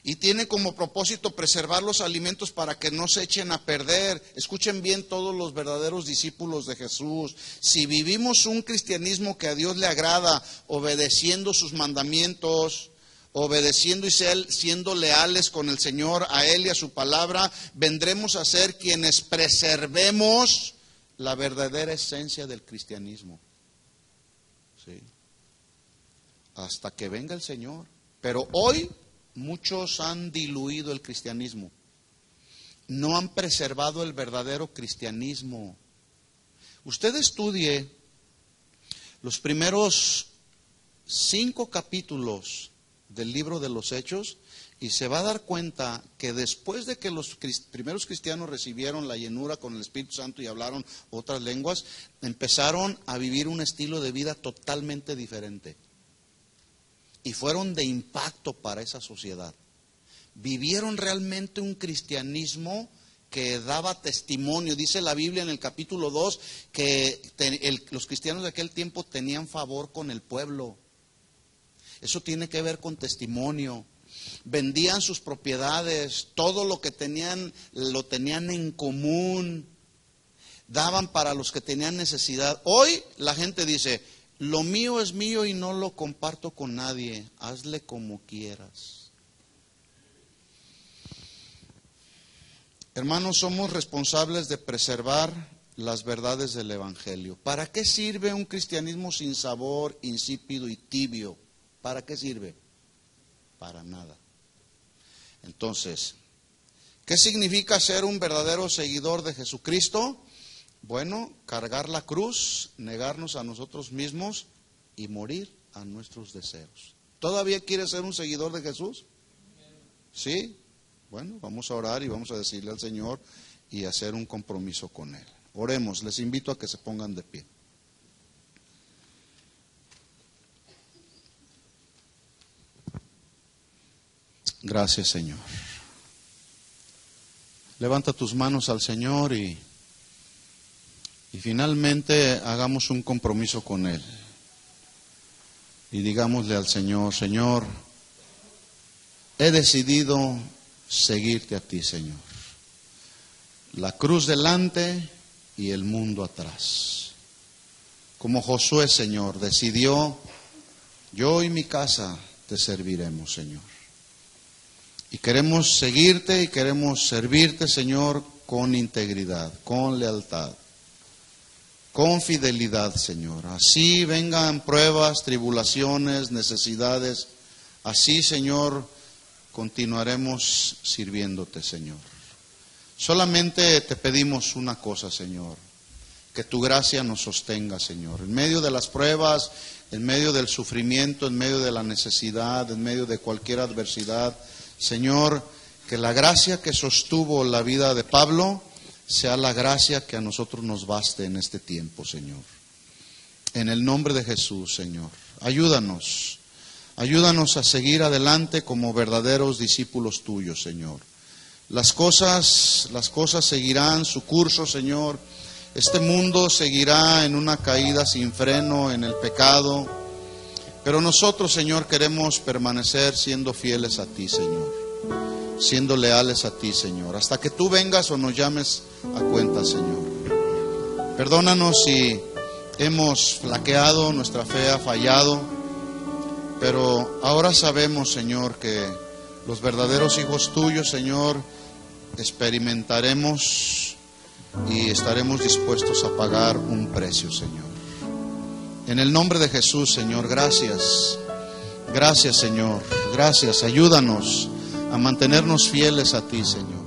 Y tiene como propósito preservar los alimentos para que no se echen a perder. Escuchen bien todos los verdaderos discípulos de Jesús. Si vivimos un cristianismo que a Dios le agrada, obedeciendo sus mandamientos, obedeciendo y siendo leales con el Señor, a Él y a su palabra, vendremos a ser quienes preservemos la verdadera esencia del cristianismo. ¿Sí? Hasta que venga el Señor. Pero hoy muchos han diluido el cristianismo. No han preservado el verdadero cristianismo. Usted estudie los primeros 5 capítulos del libro de los Hechos y se va a dar cuenta que después de que los primeros cristianos recibieron la llenura con el Espíritu Santo y hablaron otras lenguas, empezaron a vivir un estilo de vida totalmente diferente y fueron de impacto para esa sociedad. Vivieron realmente un cristianismo que daba testimonio. Dice la Biblia en el capítulo 2 que los cristianos de aquel tiempo tenían favor con el pueblo. Eso tiene que ver con testimonio. Vendían sus propiedades, todo lo que tenían lo tenían en común. Daban para los que tenían necesidad. Hoy la gente dice, lo mío es mío y no lo comparto con nadie. Hazle como quieras. Hermanos, somos responsables de preservar las verdades del Evangelio. ¿Para qué sirve un cristianismo sin sabor, insípido y tibio? ¿Para qué sirve? Para nada. Entonces, ¿qué significa ser un verdadero seguidor de Jesucristo? Bueno, cargar la cruz, negarnos a nosotros mismos y morir a nuestros deseos. ¿Todavía quieres ser un seguidor de Jesús? ¿Sí? Bueno, vamos a orar y vamos a decirle al Señor y hacer un compromiso con Él. Oremos, les invito a que se pongan de pie. Gracias, Señor. Levanta tus manos al Señor y finalmente hagamos un compromiso con Él. Y digámosle al Señor, Señor, he decidido seguirte a ti, Señor. La cruz delante y el mundo atrás. Como Josué, Señor, decidió, yo y mi casa te serviremos, Señor. Y queremos seguirte y queremos servirte, Señor, con integridad, con lealtad, con fidelidad, Señor. Así vengan pruebas, tribulaciones, necesidades. Así, Señor, continuaremos sirviéndote, Señor. Solamente te pedimos una cosa, Señor, que tu gracia nos sostenga, Señor. En medio de las pruebas, en medio del sufrimiento, en medio de la necesidad, en medio de cualquier adversidad, Señor, que la gracia que sostuvo la vida de Pablo sea la gracia que a nosotros nos baste en este tiempo, Señor. En el nombre de Jesús, Señor, ayúdanos a seguir adelante como verdaderos discípulos tuyos, Señor. Las cosas seguirán su curso, Señor. Este mundo seguirá en una caída sin freno, en el pecado. Pero nosotros, Señor, queremos permanecer siendo fieles a ti, Señor. Siendo leales a ti, Señor. Hasta que tú vengas o nos llames a cuenta, Señor. Perdónanos si hemos flaqueado, nuestra fe ha fallado. Pero ahora sabemos, Señor, que los verdaderos hijos tuyos, Señor, experimentaremos y estaremos dispuestos a pagar un precio, Señor. En el nombre de Jesús, Señor, gracias. Gracias, Señor. Gracias. Ayúdanos a mantenernos fieles a ti, Señor.